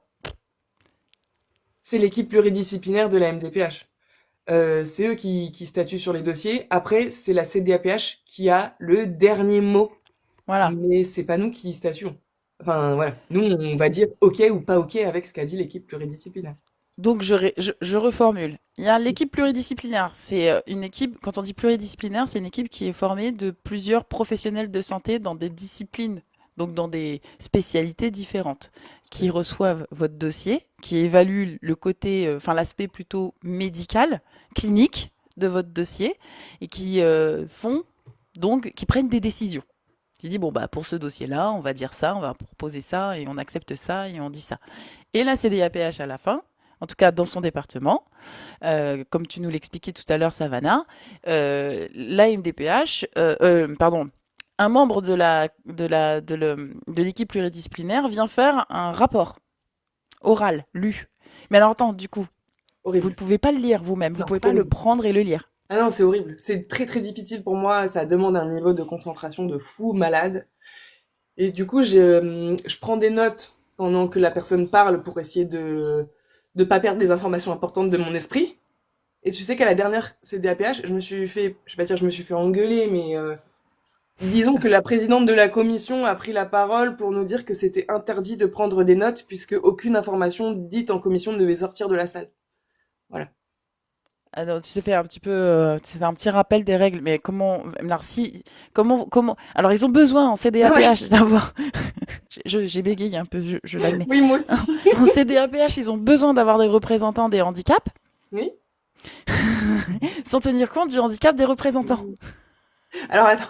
C'est l'équipe pluridisciplinaire de la MDPH. C'est eux qui statuent sur les dossiers. Après, c'est la CDAPH qui a le dernier mot, Voilà. mais c'est pas nous qui statuons. Enfin voilà, nous on va dire OK ou pas OK avec ce qu'a dit l'équipe pluridisciplinaire. Donc je reformule. Il y a l'équipe pluridisciplinaire. C'est une équipe, quand on dit pluridisciplinaire, c'est une équipe qui est formée de plusieurs professionnels de santé dans des disciplines, donc dans des spécialités différentes, Tout à qui fait. reçoivent votre dossier, qui évaluent le côté, enfin l'aspect plutôt médical, clinique de votre dossier, et qui font donc, qui prennent des décisions. Qui dit bon bah pour ce dossier-là, on va dire ça, on va proposer ça, et on accepte ça, et on dit ça. Et la CDAPH à la fin, en tout cas dans son département, comme tu nous l'expliquais tout à l'heure, Savannah, la MDPH, pardon, un membre de l'équipe pluridisciplinaire vient faire un rapport oral, lu. Mais alors attends, du coup, vous ne Horrible. pouvez pas le lire vous-même, vous ne Non, pouvez pas le horrible. prendre et le lire. Ah non, c'est horrible. C'est très très difficile pour moi. Ça demande un niveau de concentration de fou malade. Et du coup, je prends des notes pendant que la personne parle pour essayer de pas perdre les informations importantes de mon esprit. Et tu sais qu'à la dernière CDAPH, je me suis fait, je vais pas dire je me suis fait engueuler, mais disons que la présidente de la commission a pris la parole pour nous dire que c'était interdit de prendre des notes puisque aucune information dite en commission ne devait sortir de la salle. Voilà. Alors, tu sais fait un petit peu, c'est un petit rappel des règles, mais comment, alors si, alors ils ont besoin en Ouais, CDAPH d'avoir, j'ai bégayé un peu, je l'admets. oui, moi aussi. En CDAPH, ils ont besoin d'avoir des représentants des handicaps, Oui. sans tenir compte du handicap des représentants. Alors attends,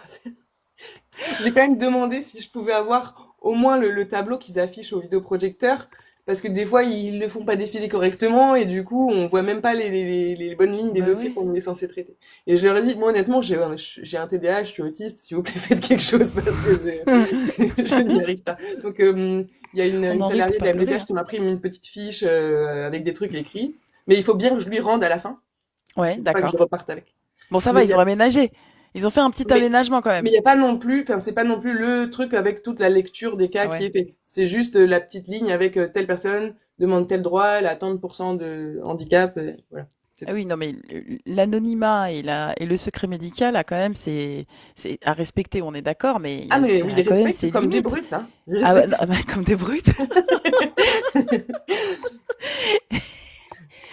j'ai quand même demandé si je pouvais avoir au moins le tableau qu'ils affichent au vidéoprojecteur, parce que des fois ils le font pas défiler correctement et du coup on voit même pas les bonnes lignes des Bah dossiers oui. qu'on est censé traiter. Et je leur ai dit, moi honnêtement j'ai un TDAH, je suis autiste, s'il vous plaît faites quelque chose parce que je n'y arrive pas. Donc il y a On une en rit pour salariée de pas la pleurer, MDPH hein. qui m'a pris une petite fiche avec des trucs écrits, mais il faut bien que je lui rende à la fin, Ouais, pas que je d'accord. reparte avec. Bon, ça Mais va, il y ils a ont aménagé. Ils ont fait un petit mais aménagement quand mais même. il y a pas non plus, enfin c'est pas non plus le truc avec toute la lecture des cas Ah qui ouais. est fait. C'est juste la petite ligne avec telle personne demande tel droit, elle a tant de pourcents de handicap, voilà, c'est Ah tout. oui, non, mais l'anonymat et le secret médical, là, quand même, c'est à respecter, on est d'accord, mais Ah mais ça oui, a ils quand même respectent ses comme des limites. brutes, hein. Ils Ah ouais, respectent. non, bah, comme des brutes.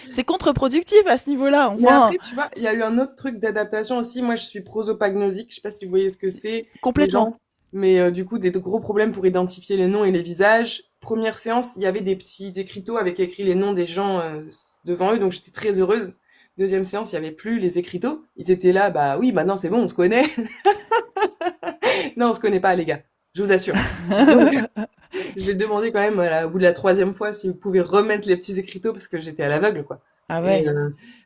C'est contre-productif à ce niveau-là, Mais enfin, après, tu vois, il y a eu un autre truc d'adaptation aussi. Moi, je suis prosopagnosique. Je sais pas si vous voyez ce que c'est, les complètement. gens. Mais du coup, des gros problèmes pour identifier les noms et les visages. Première séance, il y avait des petits écriteaux avec écrit les noms des gens devant eux, donc j'étais très heureuse. Deuxième séance, il y avait plus les écriteaux. Ils étaient là, bah oui, maintenant c'est bon, on se connaît. Non, on se connaît pas, les gars. Je vous assure. Donc, j'ai demandé quand même, au bout de la troisième fois, si vous pouvez remettre les petits écriteaux parce que j'étais à l'aveugle, quoi. Ah Et ouais.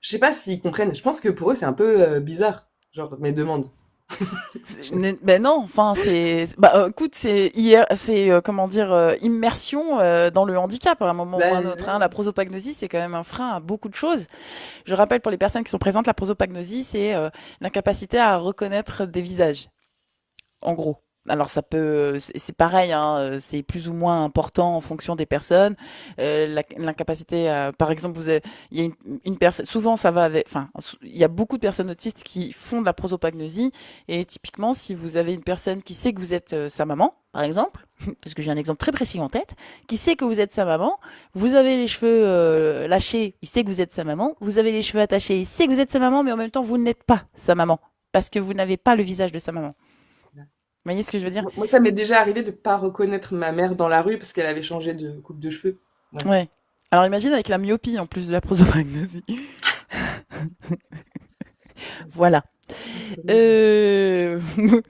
je sais pas s'ils comprennent. Je pense que pour eux, c'est un peu bizarre, genre mes demandes. Ben non, enfin bah écoute, c'est comment dire immersion dans le handicap à un moment ou Bah, à un autre, hein. La prosopagnosie, c'est quand même un frein à beaucoup de choses. Je rappelle pour les personnes qui sont présentes, la prosopagnosie, c'est l'incapacité à reconnaître des visages. En gros. Alors ça peut, c'est pareil, hein, c'est plus ou moins important en fonction des personnes. L'incapacité, par exemple, il y a une personne, souvent ça va avec, enfin, il y a beaucoup de personnes autistes qui font de la prosopagnosie et typiquement si vous avez une personne qui sait que vous êtes sa maman, par exemple, parce que j'ai un exemple très précis en tête, qui sait que vous êtes sa maman, vous avez les cheveux lâchés, il sait que vous êtes sa maman, vous avez les cheveux attachés, il sait que vous êtes sa maman, mais en même temps vous n'êtes pas sa maman parce que vous n'avez pas le visage de sa maman. Vous voyez ce que je veux dire? moi, ça m'est déjà arrivé de pas reconnaître ma mère dans la rue parce qu'elle avait changé de coupe de cheveux. Voilà. Ouais. Alors imagine avec la myopie en plus de la prosopagnosie. Voilà. Euh...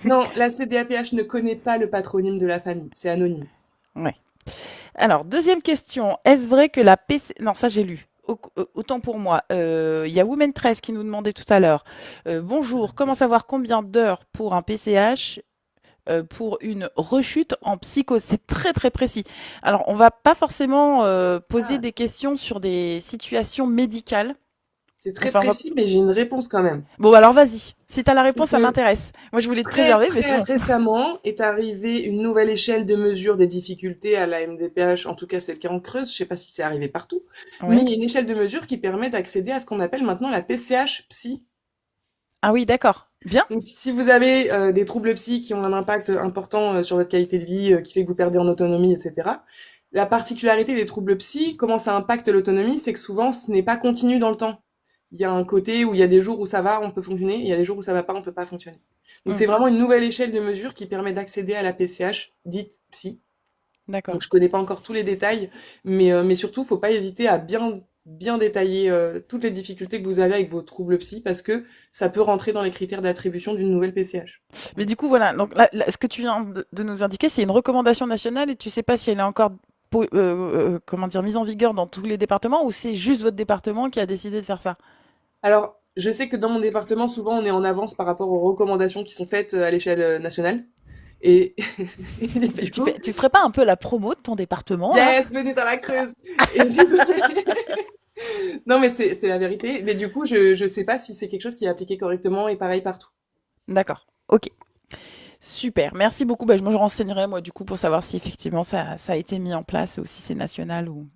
Non, la CDAPH ne connaît pas le patronyme de la famille. C'est anonyme. ouais. Alors, deuxième question. Est-ce vrai que la PC... Non, ça j'ai lu. Autant pour moi. Il y a Women 13 qui nous demandait tout à l'heure. Bonjour, comment savoir combien d'heures pour un PCH pour une rechute en psychose? C'est très très précis. Alors, on va pas forcément poser Ah, des questions sur des situations médicales. c'est très Enfin, précis, mais j'ai une réponse quand même. bon, alors vas-y. Si t'as la C'est réponse, ça que m'intéresse. Moi, je voulais te très préserver, mais c'est très bon. récemment est arrivée une nouvelle échelle de mesure des difficultés à la MDPH, en tout cas celle qui est en Creuse, je sais pas si c'est arrivé partout, mais Oui. il y a une échelle de mesure qui permet d'accéder à ce qu'on appelle maintenant la PCH psy. Ah oui, d'accord. Bien. Donc si vous avez des troubles psy qui ont un impact important sur votre qualité de vie, qui fait que vous perdez en autonomie, etc., La particularité des troubles psy, comment ça impacte l'autonomie, c'est que souvent, ce n'est pas continu dans le temps. Il y a un côté où il y a des jours où ça va, on peut fonctionner, et il y a des jours où ça va pas, on peut pas fonctionner. Donc Hmm, c'est vraiment une nouvelle échelle de mesure qui permet d'accéder à la PCH dite psy. d'accord. Donc je connais pas encore tous les détails, mais surtout, faut pas hésiter à bien détailler toutes les difficultés que vous avez avec vos troubles psy parce que ça peut rentrer dans les critères d'attribution d'une nouvelle PCH. Mais du coup, voilà. Donc, là, ce que tu viens de nous indiquer, c'est une recommandation nationale et tu sais pas si elle est encore, comment dire, mise en vigueur dans tous les départements ou c'est juste votre département qui a décidé de faire ça. Alors, je sais que dans mon département, souvent, on est en avance par rapport aux recommandations qui sont faites à l'échelle nationale. Et, et du coup, Tu ferais pas un peu la promo de ton département, là? yes, venez dans la Creuse. Et du coup, non, mais c'est la vérité. Mais du coup, je sais pas si c'est quelque chose qui est appliqué correctement et pareil partout. D'accord. Ok. Super. Merci beaucoup. Bah, je me renseignerai, moi, du coup, pour savoir si effectivement ça a été mis en place ou si c'est national ou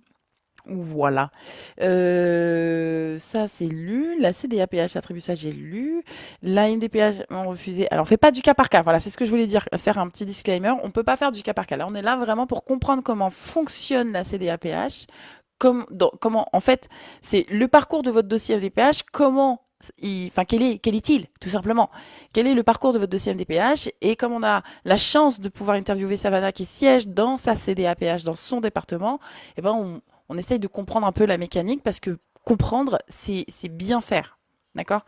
voilà. Ça, c'est lu. La CDAPH attribue ça, j'ai lu. La MDPH ont refusé. Alors, on fait pas du cas par cas. Voilà, c'est ce que je voulais dire. Faire un petit disclaimer. On peut pas faire du cas par cas. Là, on est là vraiment pour comprendre comment fonctionne la CDAPH. Comment, en fait, c'est le parcours de votre dossier MDPH. Enfin, quel est-il, tout simplement? Quel est le parcours de votre dossier MDPH? Et comme on a la chance de pouvoir interviewer Savannah qui siège dans sa CDAPH, dans son département, eh ben, on essaye de comprendre un peu la mécanique parce que comprendre, c'est bien faire. D'accord?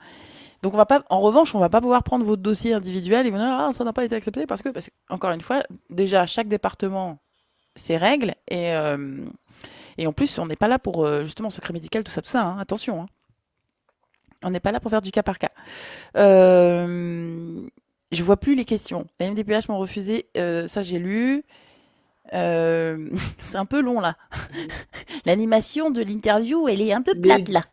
Donc on va pas, en revanche, on va pas pouvoir prendre votre dossier individuel et vous dire ah ça n'a pas été accepté parce que encore une fois, déjà chaque département ses règles et en plus on n'est pas là pour justement secret médical tout ça hein, attention hein. On n'est pas là pour faire du cas par cas. Euh, je vois plus les questions. La MDPH m'ont refusé, ça j'ai lu. C'est un peu long là. L'animation de l'interview, elle est un peu plate Les, là.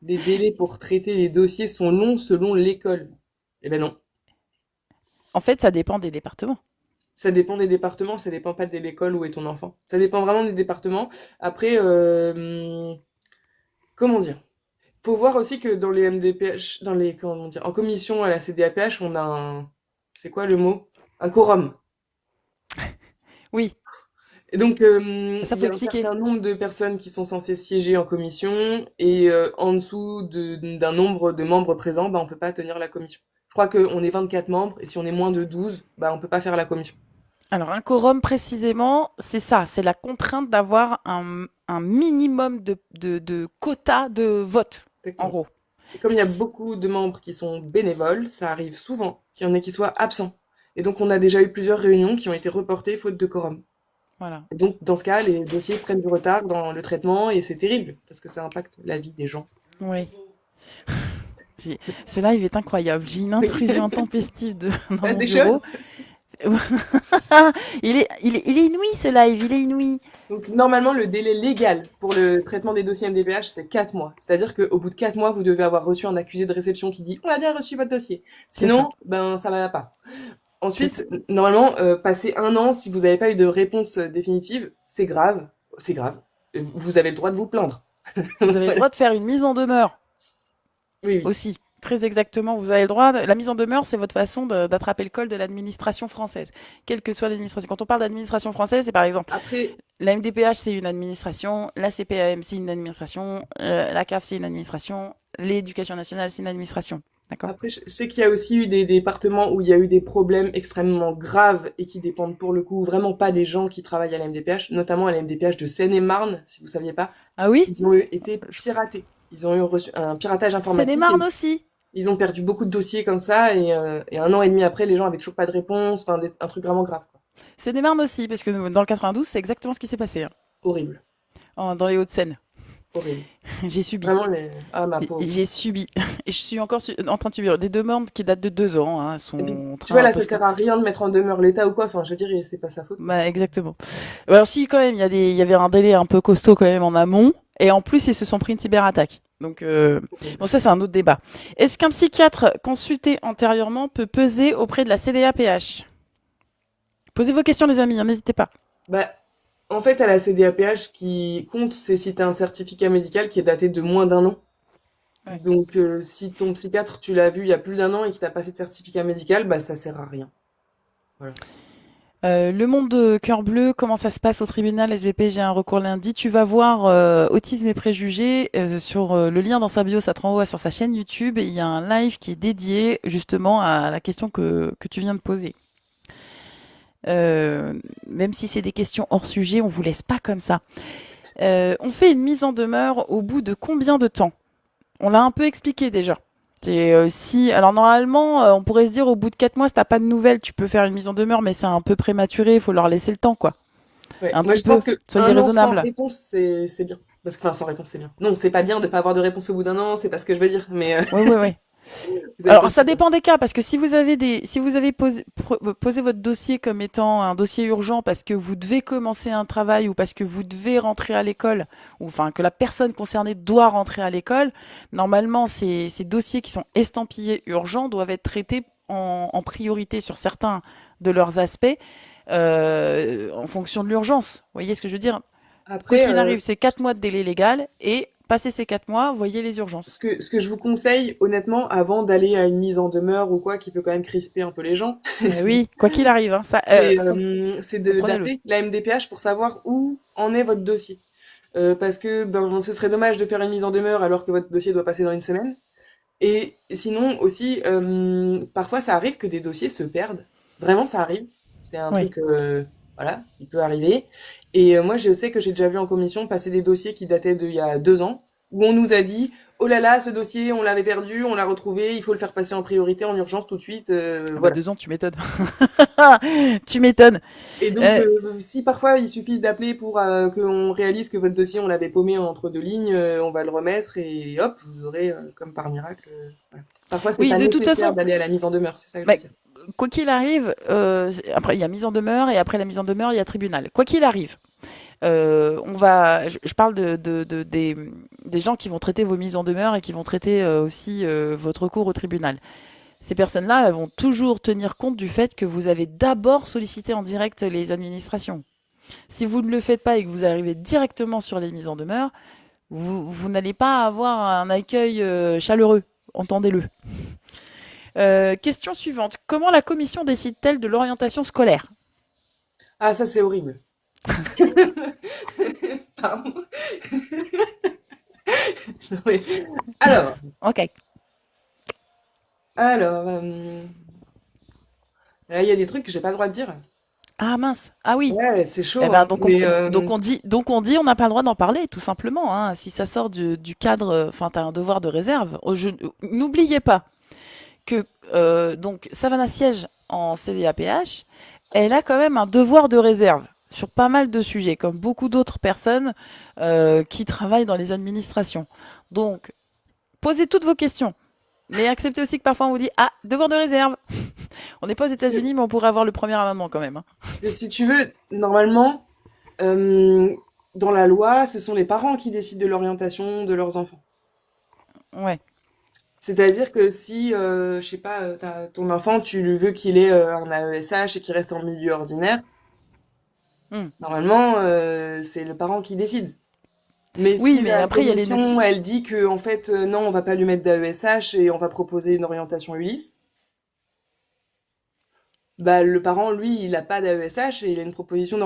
les délais pour traiter les dossiers sont longs selon l'école. Eh ben non. En fait, ça dépend des départements. Ça dépend des départements, ça dépend pas de l'école où est ton enfant. Ça dépend vraiment des départements. Après, comment dire? Faut voir aussi que dans les MDPH, comment dire, en commission à la CDAPH, on a c'est quoi le mot? Un quorum. Oui, Et donc, ça il y faut a un expliquer. certain nombre de personnes qui sont censées siéger en commission et en dessous d'un nombre de membres présents, bah, on peut pas tenir la commission. Je crois qu'on est 24 membres et si on est moins de 12, bah, on peut pas faire la commission. Alors, un quorum, précisément, c'est ça. C'est la contrainte d'avoir un minimum de quota de vote, en Exactement. gros. Et comme il y a Si- beaucoup de membres qui sont bénévoles, ça arrive souvent qu'il y en ait qui soient absents. Et donc, on a déjà eu plusieurs réunions qui ont été reportées faute de quorum. Voilà. Et donc, dans ce cas, les dossiers prennent du retard dans le traitement et c'est terrible parce que ça impacte la vie des gens. Oui. Ce live est incroyable. J'ai une intrusion intempestive dans mon Des choses. bureau. Il est inouï, ce live. Il est inouï. Donc, normalement, le délai légal pour le traitement des dossiers MDPH, c'est 4 mois. C'est-à-dire qu'au bout de 4 mois, vous devez avoir reçu un accusé de réception qui dit «On a bien reçu votre dossier». C'est ça. Sinon, ben, ça va pas. C'est ça. Ensuite, normalement, passer un an, si vous n'avez pas eu de réponse définitive, c'est grave. C'est grave. Vous avez le droit de vous plaindre. Vous avez le droit de faire une mise en demeure Oui, oui. aussi. Très exactement, vous avez le droit. La mise en demeure, c'est votre façon d'attraper le col de l'administration française, quelle que soit l'administration. Quand on parle d'administration française, c'est par exemple Après, la MDPH, c'est une administration, la CPAM, c'est une administration, la CAF, c'est une administration, l'éducation nationale, c'est une administration. D'accord? après, je sais qu'il y a aussi eu des départements où il y a eu des problèmes extrêmement graves et qui dépendent pour le coup vraiment pas des gens qui travaillent à la MDPH, notamment à la MDPH de Seine-et-Marne, si vous saviez pas. Ah oui? Ils ont été piratés. Ils ont eu reçu un piratage informatique Seine-et-Marne et aussi. ils ont perdu beaucoup de dossiers comme ça et un an et demi après, les gens avaient toujours pas de réponse, enfin un truc vraiment grave, quoi. Seine-et-Marne aussi, parce que dans le 92, c'est exactement ce qui s'est passé, hein, Horrible, dans les Hauts-de-Seine. horrible. J'ai subi. Vraiment ah ma pauvre. J'ai subi. Et je suis encore en train de subir des demandes qui datent de 2 ans. Hein, Et puis, sont en tu vois train, là, ça parce que sert à rien de mettre en demeure l'État ou quoi. Enfin, je veux dire, c'est pas sa faute, quoi. bah, exactement. Alors si quand même, il y avait un délai un peu costaud quand même en amont, et en plus ils se sont pris une cyberattaque. Donc bon ça c'est un autre débat. Est-ce qu'un psychiatre consulté antérieurement peut peser auprès de la CDAPH? Posez vos questions les amis, hein, n'hésitez pas. Bah, en fait, à la CDAPH qui compte, c'est si t'as un certificat médical qui est daté de moins d'un an. Ouais. Donc, si ton psychiatre, tu l'as vu il y a plus d'un an et qu'il t'a pas fait de certificat médical, bah ça sert à rien. Voilà. Le monde de Cœur Bleu, comment ça se passe au tribunal SVP? J'ai un recours lundi. Tu vas voir Autisme et préjugés sur le lien dans sa bio, ça te renvoie sur sa chaîne YouTube et il y a un live qui est dédié justement à la question que tu viens de poser. Même si c'est des questions hors sujet, on vous laisse pas comme ça. On fait une mise en demeure au bout de combien de temps? On l'a un peu expliqué déjà. Si, alors normalement, on pourrait se dire au bout de 4 mois, si t'as pas de nouvelles, tu peux faire une mise en demeure, mais c'est un peu prématuré, il faut leur laisser le temps, quoi. Ouais. Un Moi, petit je peu. pense que Soyez un an sans raisonnable. réponse, c'est bien. Parce que, enfin, sans réponse, c'est bien. Non, c'est pas bien de pas avoir de réponse au bout d'un an, c'est pas ce que je veux dire, mais Oui, oui, oui. vous avez Alors, ça compris, quoi. dépend des cas, parce que si vous avez posé votre dossier comme étant un dossier urgent parce que vous devez commencer un travail ou parce que vous devez rentrer à l'école, ou enfin que la personne concernée doit rentrer à l'école, normalement, ces dossiers qui sont estampillés urgents doivent être traités en priorité sur certains de leurs aspects en fonction de l'urgence. Vous voyez ce que je veux dire? Quoi Après, qu'il arrive, c'est 4 mois de délai légal et passé ces 4 mois, voyez les urgences. ce que je vous conseille, honnêtement, avant d'aller à une mise en demeure ou quoi, qui peut quand même crisper un peu les gens, Oui, quoi qu'il arrive, hein, ça, c'est comprenez-le. d'appeler la MDPH pour savoir où en est votre dossier. Parce que ben, ce serait dommage de faire une mise en demeure alors que votre dossier doit passer dans une semaine. Et sinon aussi, parfois ça arrive que des dossiers se perdent. Vraiment, ça arrive. C'est un Oui. truc, voilà, qui peut arriver. Et moi, je sais que j'ai déjà vu en commission passer des dossiers qui dataient d'il y a 2 ans, où on nous a dit, oh là là, ce dossier, on l'avait perdu, on l'a retrouvé, il faut le faire passer en priorité, en urgence tout de suite, Ah bah voilà. 2 ans, tu m'étonnes. Tu m'étonnes. Et donc, Euh, si parfois il suffit d'appeler pour qu'on réalise que votre dossier, on l'avait paumé entre deux lignes, on va le remettre et hop, vous aurez, comme par miracle, voilà. Parfois, c'est oui, pas de toute nécessaire façon, d'aller à la mise en demeure, c'est ça que je bah, veux dire. quoi qu'il arrive, après il y a mise en demeure et après la mise en demeure, il y a tribunal. Quoi qu'il arrive, je parle des gens qui vont traiter vos mises en demeure et qui vont traiter aussi votre recours au tribunal. Ces personnes-là, elles vont toujours tenir compte du fait que vous avez d'abord sollicité en direct les administrations. Si vous ne le faites pas et que vous arrivez directement sur les mises en demeure, vous n'allez pas avoir un accueil chaleureux, entendez-le. Question suivante. Comment la commission décide-t-elle de l'orientation scolaire? Ah, ça, c'est horrible. Pardon. Oui. Alors, Ok. alors, là, il y a des trucs que j'ai pas le droit de dire. Ah mince. Ah oui. Ouais, c'est Eh chaud, ben hein. Mais donc on dit on n'a pas le droit d'en parler, tout simplement, hein. Si ça sort du cadre, enfin t'as un devoir de réserve. N'oubliez pas que donc Savannah siège en CDAPH, elle a quand même un devoir de réserve sur pas mal de sujets, comme beaucoup d'autres personnes qui travaillent dans les administrations. Donc posez toutes vos questions, mais acceptez aussi que parfois on vous dit ah devoir de réserve. On n'est pas aux c'est- États-Unis, mais on pourrait avoir le premier amendement quand même, hein. si tu veux, normalement, euh, dans la loi, ce sont les parents qui décident de l'orientation de leurs enfants. Ouais. C'est-à-dire que si, je sais pas, ton enfant, tu lui veux qu'il ait un AESH et qu'il reste en milieu ordinaire, Hmm. normalement, c'est le parent qui décide. Mais Oui, si mais la après il y a les commission, notifs. elle dit que en fait, non, on va pas lui mettre d'AESH et on va proposer une orientation Ulysse, bah le parent, lui, il a pas d'AESH et il a une proposition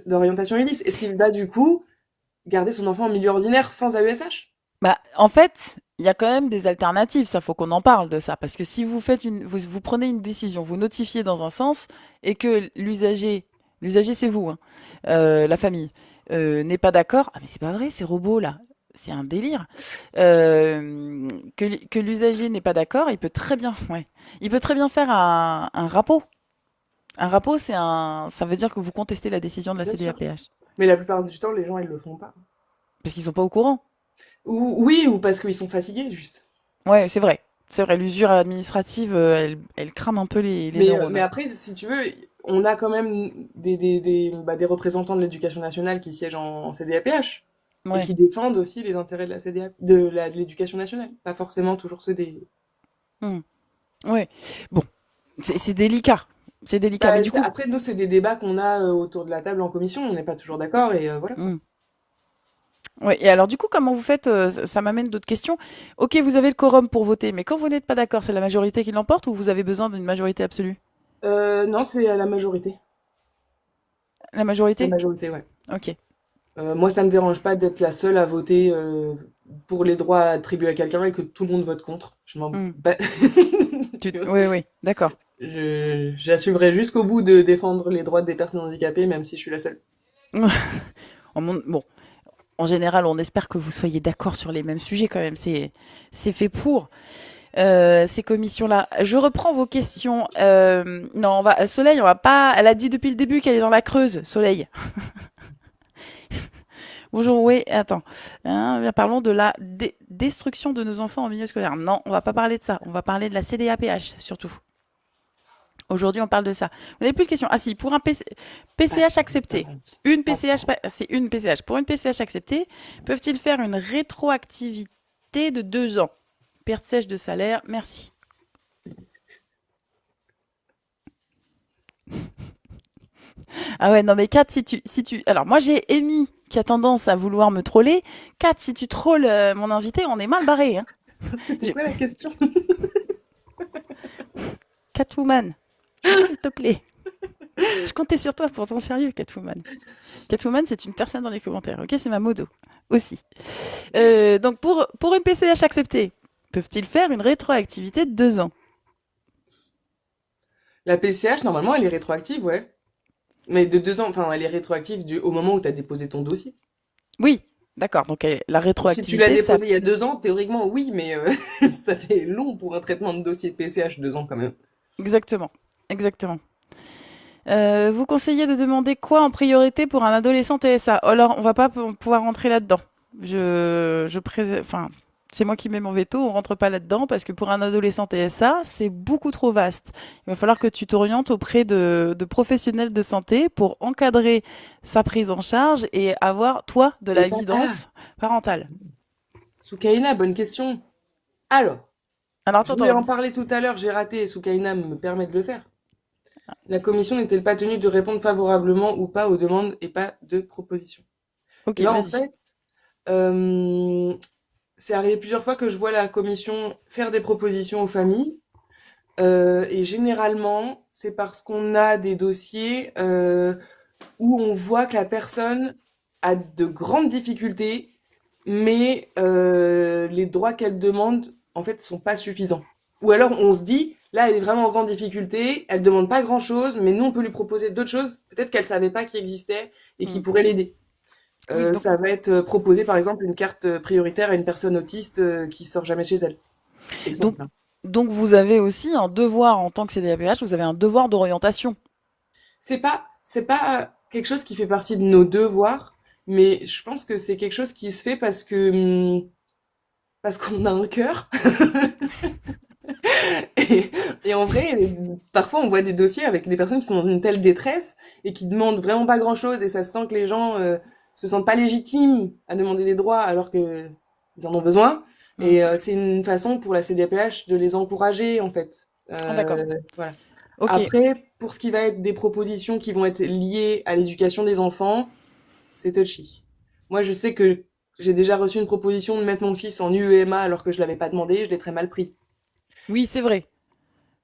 d'orientation Ulysse. Est-ce qu'il va du coup garder son enfant en milieu ordinaire sans AESH? Bah, en fait, il y a quand même des alternatives, ça faut qu'on en parle de ça, parce que si vous faites vous prenez une décision, vous notifiez dans un sens et que l'usager c'est vous, hein, la famille, n'est pas d'accord, ah mais c'est pas vrai, ces robots là, c'est un délire. Que l'usager n'est pas d'accord, il peut très bien, ouais, il peut très bien faire un RAPO. Un RAPO, ça veut dire que vous contestez la décision de la Bien sûr. CDAPH, Mais la plupart du temps, les gens, ils le font pas. parce qu'ils sont pas au courant. Ou oui, ou parce qu'ils sont fatigués, juste. Ouais, c'est vrai. C'est vrai, l'usure administrative, elle crame un peu les Mais neurones. après, si tu veux, on a quand même des représentants de l'éducation nationale qui siègent en CDAPH et Ouais. qui défendent aussi les intérêts de la de l'éducation nationale. Pas forcément toujours ceux des. Hmm. Ouais. Bon, c'est délicat. C'est délicat. Mais du coup, Après, nous, c'est des débats qu'on a autour de la table en commission. On n'est pas toujours d'accord et voilà quoi. hmm. Ouais. Et alors, du coup, comment vous faites ça m'amène d'autres questions. Ok, vous avez le quorum pour voter, mais quand vous n'êtes pas d'accord, c'est la majorité qui l'emporte ou vous avez besoin d'une majorité absolue? Non, c'est à la majorité. La C'est la majorité? majorité, ouais. Ok. Moi, ça me dérange pas d'être la seule à voter pour les droits attribués à quelqu'un et que tout le monde vote contre. Je m'en Hmm. bats. Tu vois. Oui, oui, d'accord. J'assumerai jusqu'au bout de défendre les droits des personnes handicapées, même si je suis la seule. Bon, en général, on espère que vous soyez d'accord sur les mêmes sujets quand même. C'est fait pour ces commissions-là. Je reprends vos questions. Non, Soleil, on va pas. Elle a dit depuis le début qu'elle est dans la Creuse. Soleil. Bonjour. Oui. Attends. Parlons de la destruction de nos enfants en milieu scolaire. Non, on va pas parler de ça. On va parler de la CDAPH surtout. Aujourd'hui, on parle de ça. Vous n'avez plus de questions. Ah si, pour un Ah, PCH accepté, une attends. PCH, c'est une PCH. Pour une PCH acceptée, peuvent-ils faire une rétroactivité de 2 ans? Perte sèche de salaire, merci. Ah ouais, non mais Kat, si tu... Alors moi j'ai Amy qui a tendance à vouloir me troller. Kat, si tu trolles mon invité, on est mal barré. Hein. C'était J'ai- quoi la question? Catwoman, s'il te plaît. Je comptais sur toi pour ton sérieux, Catwoman. Catwoman, c'est une personne dans les commentaires, ok? C'est ma modo aussi. Donc pour une PCH acceptée, peuvent-ils faire une rétroactivité de 2 ans? La PCH, normalement, elle est rétroactive, ouais. Mais de 2 ans, enfin, elle est rétroactive au moment où tu as déposé ton dossier. Oui, d'accord. Donc la Donc, si tu l'as rétroactivité, ça... déposé il y a 2 ans, théoriquement, oui, mais ça fait long pour un traitement de dossier de PCH, 2 ans quand même. Exactement. Exactement. Vous conseillez de demander quoi en priorité pour un adolescent TSA? Oh, alors, on va pas pouvoir rentrer là-dedans. Enfin, c'est moi qui mets mon veto, on rentre pas là-dedans parce que pour un adolescent TSA, c'est beaucoup trop vaste. Il va falloir que tu t'orientes auprès de professionnels de santé pour encadrer sa prise en charge et avoir, toi, de Et la pas... Ah, guidance parentale. Soukaina, bonne question. Alors, Alors, je attends, voulais attends. en parler tout à l'heure, j'ai raté, et Soukaina me permet de le faire. La commission n'est-elle pas tenue de répondre favorablement ou pas aux demandes et pas de propositions? Ok, Et ben, en vas-y. fait, euh, c'est arrivé plusieurs fois que je vois la commission faire des propositions aux familles. Et généralement, c'est parce qu'on a des dossiers où on voit que la personne a de grandes difficultés, mais les droits qu'elle demande, en fait, sont pas suffisants. Ou alors on se dit, là, elle est vraiment en grande difficulté, elle demande pas grand-chose, mais nous, on peut lui proposer d'autres choses, peut-être qu'elle savait pas qui existait et qui Hmm. pourrait l'aider. Oui, donc, Ça va être proposer, par exemple, une carte prioritaire à une personne autiste qui sort jamais chez elle. donc, Exemple, hein. donc vous avez aussi un devoir en tant que CDAPH, vous avez un devoir d'orientation. C'est pas quelque chose qui fait partie de nos devoirs, mais je pense que c'est quelque chose qui se fait parce qu'on a un cœur. Et, et en vrai, parfois on voit des dossiers avec des personnes qui sont dans une telle détresse et qui demandent vraiment pas grand-chose et ça se sent que les gens se sentent pas légitimes à demander des droits alors que ils en ont besoin. Hmm. Et c'est une façon pour la CDPH de les encourager en fait. Ah, d'accord. Voilà. Ok. Après, pour ce qui va être des propositions qui vont être liées à l'éducation des enfants, c'est touchy. Moi, je sais que j'ai déjà reçu une proposition de mettre mon fils en UEMA alors que je l'avais pas demandé, je l'ai très mal pris. Oui, c'est vrai.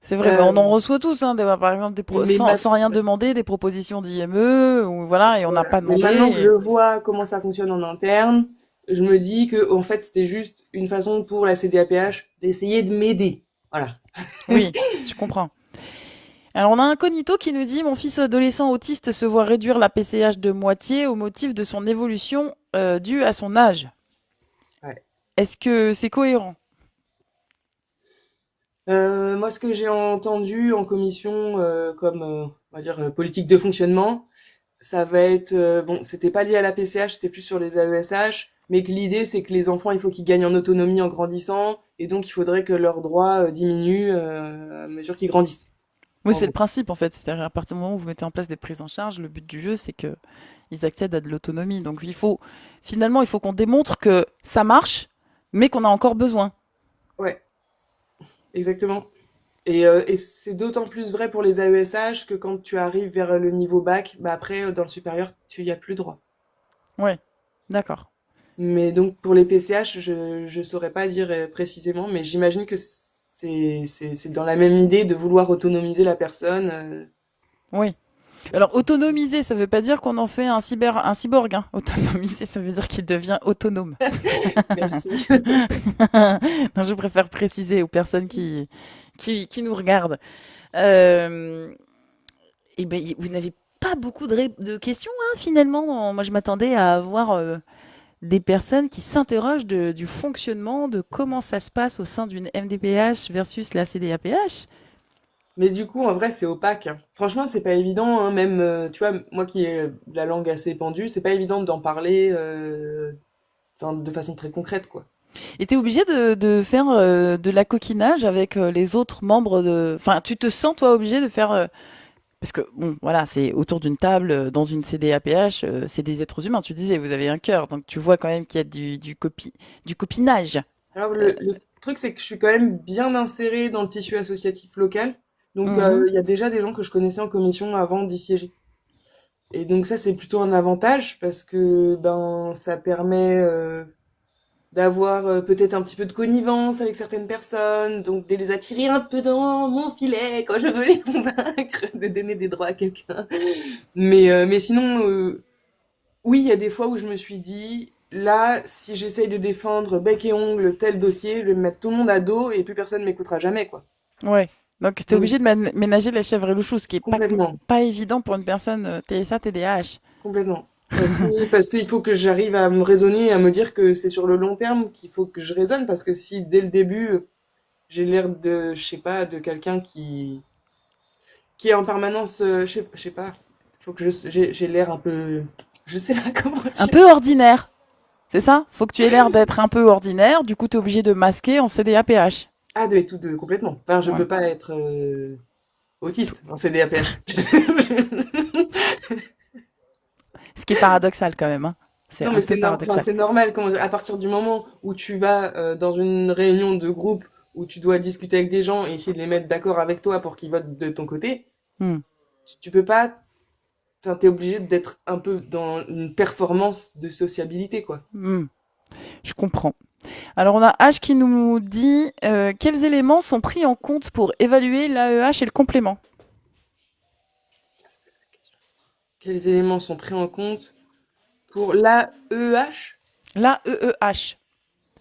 C'est vrai, mais on en Euh, reçoit tous, hein, par exemple, mais, sans rien demander, des propositions d'IME, ou voilà, et on n'a voilà. pas Mais demandé. maintenant que je vois comment ça fonctionne en interne, je me dis que en fait, c'était juste une façon pour la CDAPH d'essayer de m'aider. Voilà. Oui, je comprends. Alors, on a un Cognito qui nous dit: Mon fils adolescent autiste se voit réduire la PCH de moitié au motif de son évolution due à son âge. Ouais. Est-ce que c'est cohérent? Moi, ce que j'ai entendu en commission comme, on va dire, politique de fonctionnement, ça va être bon, c'était pas lié à la PCH, c'était plus sur les AESH, mais que l'idée c'est que les enfants, il faut qu'ils gagnent en autonomie en grandissant, et donc il faudrait que leurs droits diminuent à mesure qu'ils grandissent. Oui, En c'est le gros. principe, en fait. C'est-à-dire, à partir du moment où vous mettez en place des prises en charge, le but du jeu, c'est que ils accèdent à de l'autonomie. Donc, finalement, il faut qu'on démontre que ça marche, mais qu'on a encore besoin. Ouais, exactement. Et c'est d'autant plus vrai pour les AESH que quand tu arrives vers le niveau bac, bah après dans le supérieur, tu y as plus droit. Ouais, d'accord. Mais donc pour les PCH, je saurais pas dire précisément, mais j'imagine que c'est dans la même idée de vouloir autonomiser la personne. Oui. Alors, autonomiser, ça veut pas dire qu'on en fait un cyborg, hein. Autonomiser, ça veut dire qu'il devient autonome. Merci. Non, je préfère préciser aux personnes qui nous regardent. Euh, et ben, vous n'avez pas beaucoup de questions, hein, finalement. Moi, je m'attendais à avoir des personnes qui s'interrogent du fonctionnement, de comment ça se passe au sein d'une MDPH versus la CDAPH. Mais du coup, en vrai, c'est opaque, hein. Franchement, c'est pas évident, hein, même, tu vois, moi qui ai la langue assez pendue, c'est pas évident d'en parler enfin, de façon très concrète, quoi. Et tu es obligé de faire de la coquinage avec les autres membres de... Enfin, tu te sens, toi, obligé de faire... parce que, bon, voilà, c'est autour d'une table, dans une CDAPH, c'est des êtres humains, tu disais, vous avez un cœur, donc tu vois quand même qu'il y a du copinage. Alors, Euh, le truc, c'est que je suis quand même bien insérée dans le tissu associatif local. Donc, mhm. il y a déjà des gens que je connaissais en commission avant d'y siéger. Et donc, ça, c'est plutôt un avantage parce que, ben, ça permet d'avoir peut-être un petit peu de connivence avec certaines personnes, donc de les attirer un peu dans mon filet quand je veux les convaincre de donner des droits à quelqu'un. Mais sinon, oui, il y a des fois où je me suis dit, là, si j'essaye de défendre bec et ongle tel dossier, je vais me mettre tout le monde à dos et plus personne m'écoutera jamais, quoi. Ouais. Donc, tu es Donc, obligé de ménager la chèvre et le chou, ce qui est complètement, pas évident pour une personne TSA, TDAH. complètement. Parce qu'il faut que j'arrive à me raisonner et à me dire que c'est sur le long terme qu'il faut que je raisonne, parce que si dès le début, j'ai l'air de, je sais pas, de quelqu'un qui est en permanence, je sais pas, faut que j'ai l'air un peu, je sais pas comment Un dire. peu ordinaire, c'est ça? Faut que tu aies l'air d'être un peu ordinaire, du coup, tu es obligé de masquer en CDAPH. Ah, de tout, de, complètement. Enfin, je Ouais. peux pas être autiste en CDAPH. Ce qui est paradoxal quand même, hein. C'est Non, un mais peu enfin, paradoxal. c'est normal quand, à partir du moment où tu vas dans une réunion de groupe où tu dois discuter avec des gens et essayer de les mettre d'accord avec toi pour qu'ils votent de ton côté, Hmm, tu peux pas, enfin, t'es obligé d'être un peu dans une performance de sociabilité, quoi. hmm, je comprends. Alors, on a H qui nous dit quels éléments sont pris en compte pour évaluer l'AEH et le complément? Quels éléments sont pris en compte pour l'AEH? L'AEEH,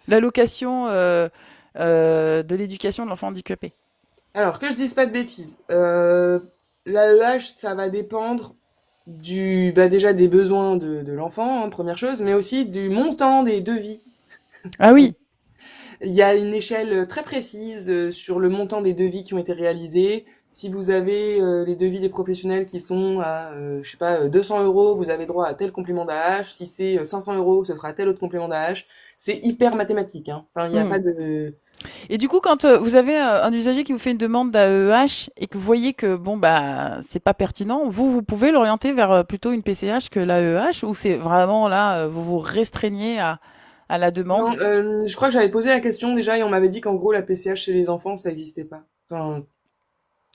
l'allocation de l'éducation de l'enfant handicapé. Alors, que je dise pas de bêtises, l'AEH, ça va dépendre bah déjà des besoins de l'enfant, hein, première chose, mais aussi du montant des devis. Ah oui, Il y a une échelle très précise sur le montant des devis qui ont été réalisés. Si vous avez les devis des professionnels qui sont à, je sais pas, 200 euros, vous avez droit à tel complément d'AH. Si c'est 500 euros, ce sera tel autre complément d'AH. C'est hyper mathématique, hein. Enfin, il n'y a hmm. pas de... Et du coup, quand vous avez un usager qui vous fait une demande d'AEH et que vous voyez que bon bah c'est pas pertinent, vous pouvez l'orienter vers plutôt une PCH que l'AEH ou c'est vraiment là vous vous restreignez à la Non, demande. je crois que j'avais posé la question déjà et on m'avait dit qu'en gros, la PCH chez les enfants, ça n'existait pas. Enfin,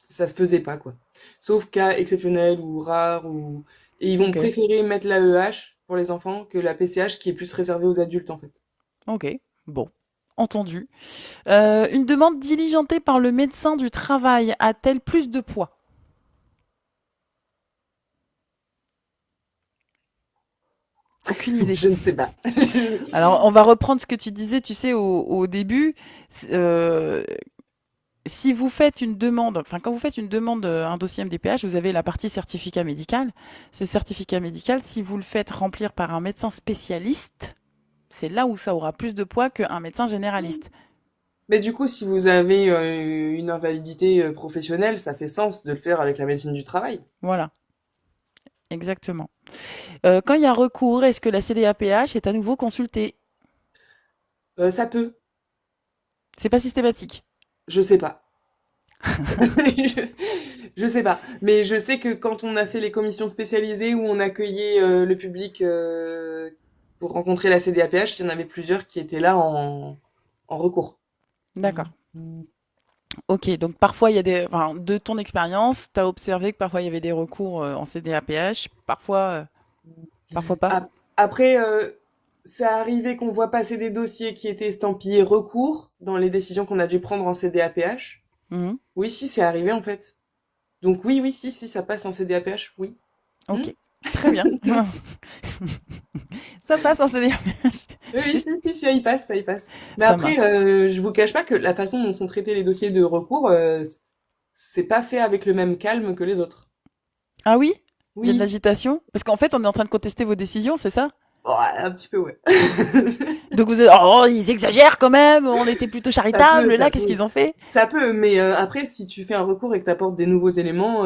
ça se faisait pas, quoi. Sauf cas exceptionnels ou rares ou... Et ils vont Ok, préférer mettre l'AEH pour les enfants que la PCH qui est plus réservée aux adultes, en fait. ok, bon, entendu. Une demande diligentée par le médecin du travail a-t-elle plus de poids? Aucune idée. Je ne sais pas. Alors, on va reprendre ce que tu disais, tu sais, au début. Euh, Si vous faites une demande, enfin, quand vous faites une demande, un dossier MDPH, vous avez la partie certificat médical. Ce certificat médical, si vous le faites remplir par un médecin spécialiste, c'est là où ça aura plus de poids qu'un médecin généraliste. Mais du coup, si vous avez une invalidité professionnelle, ça fait sens de le faire avec la médecine du travail. Voilà, exactement. Quand il y a recours, est-ce que la CDAPH est à nouveau consultée? Ça peut, C'est pas systématique. je sais pas. je, je sais pas. Mais je sais que quand on a fait les commissions spécialisées où on accueillait le public pour rencontrer la CDAPH, il y en avait plusieurs qui étaient là en recours. D'accord. Ok, donc parfois il y a des, enfin, de ton expérience, tu as observé que parfois il y avait des recours en CDAPH, parfois pas. Après, ça arrivait qu'on voit passer des dossiers qui étaient estampillés recours dans les décisions qu'on a dû prendre en CDAPH. Mhm. Oui, si, c'est arrivé en fait. Donc oui, oui, si, si, ça passe en CDAPH, oui. Hmm. Ok, très bien. Ça passe en CDH. Oui, oui, Juste, si, si, si, ça y passe, ça y passe. Mais ça après, marche. je vous cache pas que la façon dont sont traités les dossiers de recours, c'est pas fait avec le même calme que les autres. Ah oui? Il y a de Oui, l'agitation? Parce qu'en fait, on est en train de contester vos décisions, c'est ça? ouais, un petit peu, ouais. Donc vous êtes, oh, ils exagèrent quand même, on était plutôt Ça peut, charitables, ça là, qu'est-ce peut. qu'ils ont fait? Ça peut, mais après, si tu fais un recours et que tu apportes des nouveaux éléments,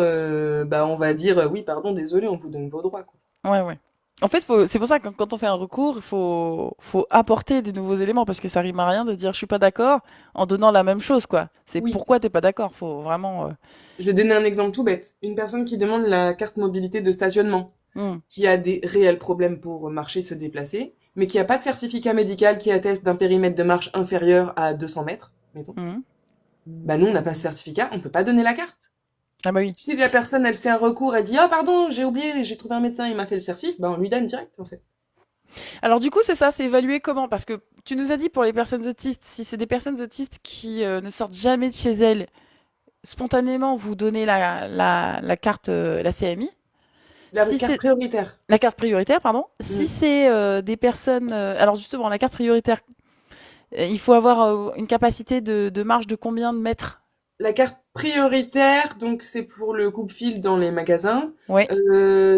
bah on va dire oui, pardon, désolé, on vous donne vos droits, quoi. Ouais, ouais. En fait, c'est pour ça que quand on fait un recours, faut apporter des nouveaux éléments parce que ça rime à rien de dire je suis pas d'accord en donnant la même chose, quoi. C'est Oui, pourquoi t'es pas d'accord. Faut vraiment. je vais donner un exemple tout bête. Une personne qui demande la carte mobilité de stationnement, Hmm, qui a des réels problèmes pour marcher, se déplacer, mais qui a pas de certificat médical qui atteste d'un périmètre de marche inférieur à 200 mètres, mettons. hmm. Bah nous, on n'a pas ce certificat, on peut pas donner la carte. Ah bah oui. Si la personne, elle fait un recours, elle dit «Ah pardon, j'ai oublié, j'ai trouvé un médecin, il m'a fait le certif», bah on lui donne direct, en fait. Alors du coup, c'est ça, c'est évalué comment? Parce que tu nous as dit pour les personnes autistes, si c'est des personnes autistes qui ne sortent jamais de chez elles, spontanément, vous donnez la carte, la CMI. La Si carte c'est prioritaire. la carte prioritaire, pardon. Si Mm. c'est des personnes, alors justement, la carte prioritaire, il faut avoir une capacité de marge de combien de mètres? La carte prioritaire, donc c'est pour le coupe-fil dans les magasins. Ouais,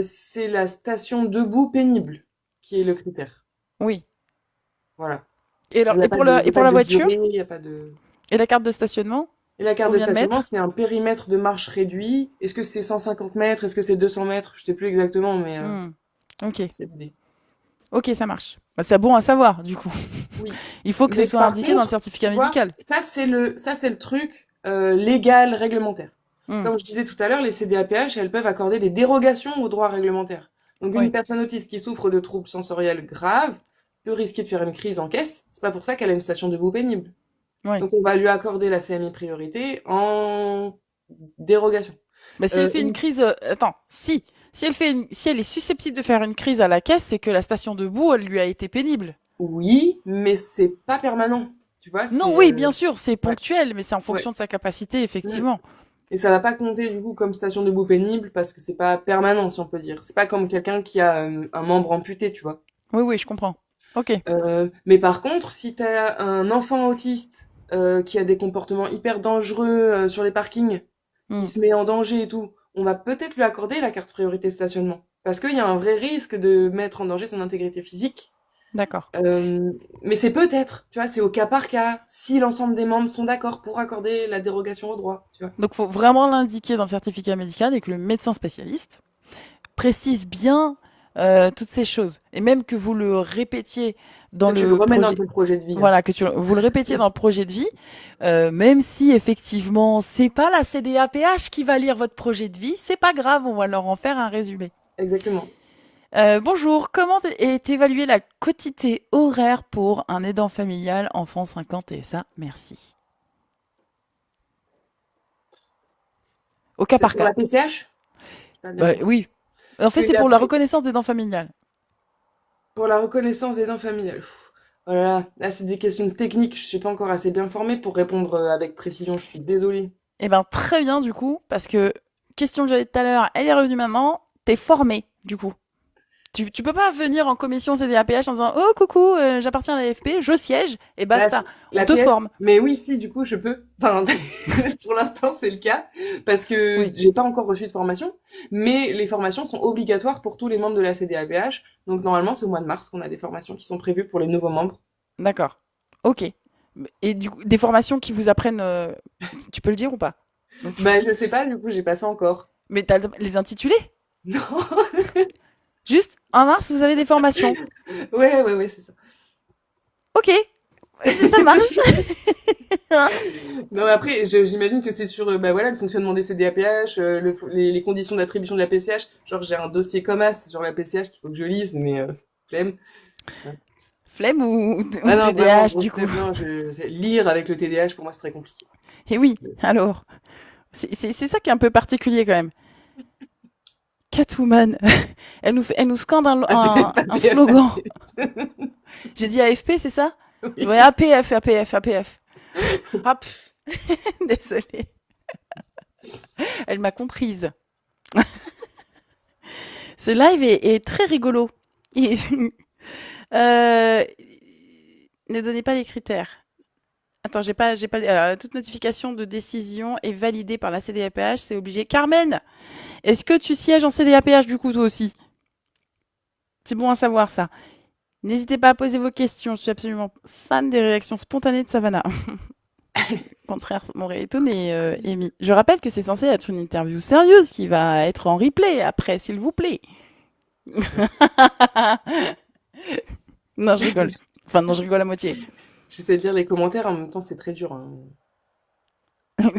C'est la station debout pénible qui est le critère. oui. Voilà. Et alors, Il y et a pas pour la de voiture? durée, il y a pas de... Et la carte de stationnement? Et la carte de Combien de stationnement, mètres? c'est un périmètre de marche réduit. Est-ce que c'est 150 mètres? Est-ce que c'est 200 mètres? Je sais plus exactement, mais Hmm, ok, c'est l'idée. ok, ça marche. Bah, c'est bon à savoir, du coup. Oui. Il faut que ce Mais soit par indiqué dans le contre, certificat tu vois, médical. ça c'est le truc légal, réglementaire. Hmm, Comme je disais tout à l'heure, les CDAPH, elles peuvent accorder des dérogations aux droits réglementaires. Donc une oui, personne autiste qui souffre de troubles sensoriels graves peut risquer de faire une crise en caisse. C'est pas pour ça qu'elle a une station debout pénible. oui. Donc on va lui accorder la CMI priorité en dérogation. Bah, si elle fait une Une... crise, attends, si elle est susceptible de faire une crise à la caisse, c'est que la station debout, elle lui a été pénible. Oui, mais c'est pas permanent. Tu vois, Non, c'est oui, bien sûr, c'est ouais, ponctuel, mais c'est en ouais. fonction de sa capacité, Mm. effectivement. Et ça va pas compter du coup comme station debout pénible parce que c'est pas permanent si on peut dire. C'est pas comme quelqu'un qui a un membre amputé, tu vois. Oui, oui, je comprends. Ok. Mais par contre, si t'as un enfant autiste qui a des comportements hyper dangereux sur les parkings, qui Hmm, se met en danger et tout, on va peut-être lui accorder la carte priorité stationnement. Parce qu'il y a un vrai risque de mettre en danger son intégrité physique. d'accord. Mais c'est peut-être, tu vois, c'est au cas par cas, si l'ensemble des membres sont d'accord pour accorder la dérogation au droit, tu vois. Donc, faut vraiment l'indiquer dans le certificat médical et que le médecin spécialiste précise bien toutes ces choses. Et même que vous le répétiez dans Que tu le le remets dans projet. ton projet de vie, hein. Voilà, vous le répétiez dans le projet de vie, même si effectivement c'est pas la CDAPH qui va lire votre projet de vie, c'est pas grave, on va leur en faire un résumé. Exactement. Bonjour, comment est évaluée la quotité horaire pour un aidant familial enfant 50 et ça, merci. Au cas C'est par pour cas. la PCH? J'ai pas bien Bah compris. oui. En Parce fait, c'est que pour la après, reconnaissance d'aidant familial. pour la reconnaissance des dents familiales. Voilà, là c'est des questions techniques, je suis pas encore assez bien formée pour répondre avec précision, je suis désolée. Eh ben très bien du coup, parce que question que j'avais tout à l'heure, elle est revenue maintenant. T'es formé du coup. Tu peux pas venir en commission CDAPH en disant oh coucou, j'appartiens à l'AFP, je siège et Bah, basta. On la te PF, forme. mais oui, si, du coup, je peux. Enfin, pour l'instant, c'est le cas, parce que Oui, j'ai pas encore reçu de formation, mais les formations sont obligatoires pour tous les membres de la CDAPH. Donc, normalement, c'est au mois de mars qu'on a des formations qui sont prévues pour les nouveaux membres. d'accord. Ok. Et du coup, des formations qui vous apprennent, tu peux le dire ou pas? Bah, je sais pas, du coup, j'ai pas fait encore. Mais t'as les intitulés? Non. Juste en mars, vous avez des formations. Ouais, c'est ça. Ok, ça marche. Non, mais après, j'imagine que c'est sur, bah voilà, le fonctionnement des CDAPH, les conditions d'attribution de la PCH. Genre, j'ai un dossier COMAS sur la PCH qu'il faut que je lise, mais flemme. Flemme ou Ah non, vraiment, TDAH grosse du coup. flemme. Non, lire avec le TDAH, pour moi, c'est très compliqué. Et oui, alors, c'est ça qui est un peu particulier quand même. Catwoman, elle nous scande APF, un APF, slogan. APF. J'ai dit AFP, c'est ça? Oui. Ouais, APF, APF, APF. Ah, pff. Désolée. Elle m'a comprise. Ce live est très rigolo. Et- Euh, ne donnez pas les critères. Attends, j'ai pas. Alors, toute notification de décision est validée par la CDAPH, c'est obligé. Carmen, est-ce que tu sièges en CDAPH du coup toi aussi? C'est bon à savoir ça. N'hésitez pas à poser vos questions. Je suis absolument fan des réactions spontanées de Savannah. Contraire, mon étonné, Amy. Je rappelle que c'est censé être une interview sérieuse qui va être en replay après, s'il vous plaît. Non, je rigole. Enfin, non, je rigole à moitié. J'essaie de lire les commentaires, en même temps, c'est très dur, hein.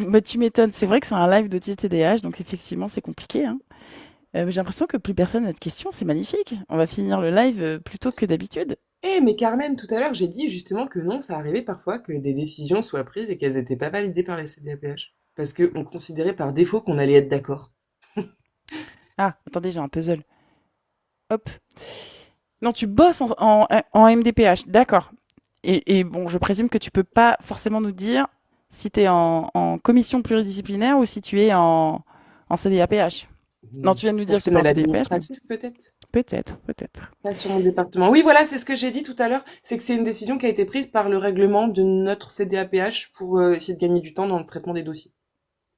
Bah, tu m'étonnes. C'est vrai que c'est un live d'autiste TDAH, donc effectivement, c'est compliqué, hein. Mais j'ai l'impression que plus personne n'a de questions. C'est magnifique. On va finir le live plus tôt que d'habitude. Mais Carmen, tout à l'heure, j'ai dit justement que non, ça arrivait parfois que des décisions soient prises et qu'elles n'étaient pas validées par les CDAPH. Parce qu'on considérait par défaut qu'on allait être d'accord. Ah, attendez, j'ai un puzzle. Hop. Non, tu bosses en MDPH. D'accord. Et bon, je présume que tu peux pas forcément nous dire si tu es en commission pluridisciplinaire ou si tu es en CDAPH. Non, tu viens de nous dire que tu es pas en Personnel CDAPH, mais administratif, peut-être? peut-être, peut-être. Pas sur mon département. Oui, voilà, c'est ce que j'ai dit tout à l'heure. C'est que c'est une décision qui a été prise par le règlement de notre CDAPH pour essayer de gagner du temps dans le traitement des dossiers.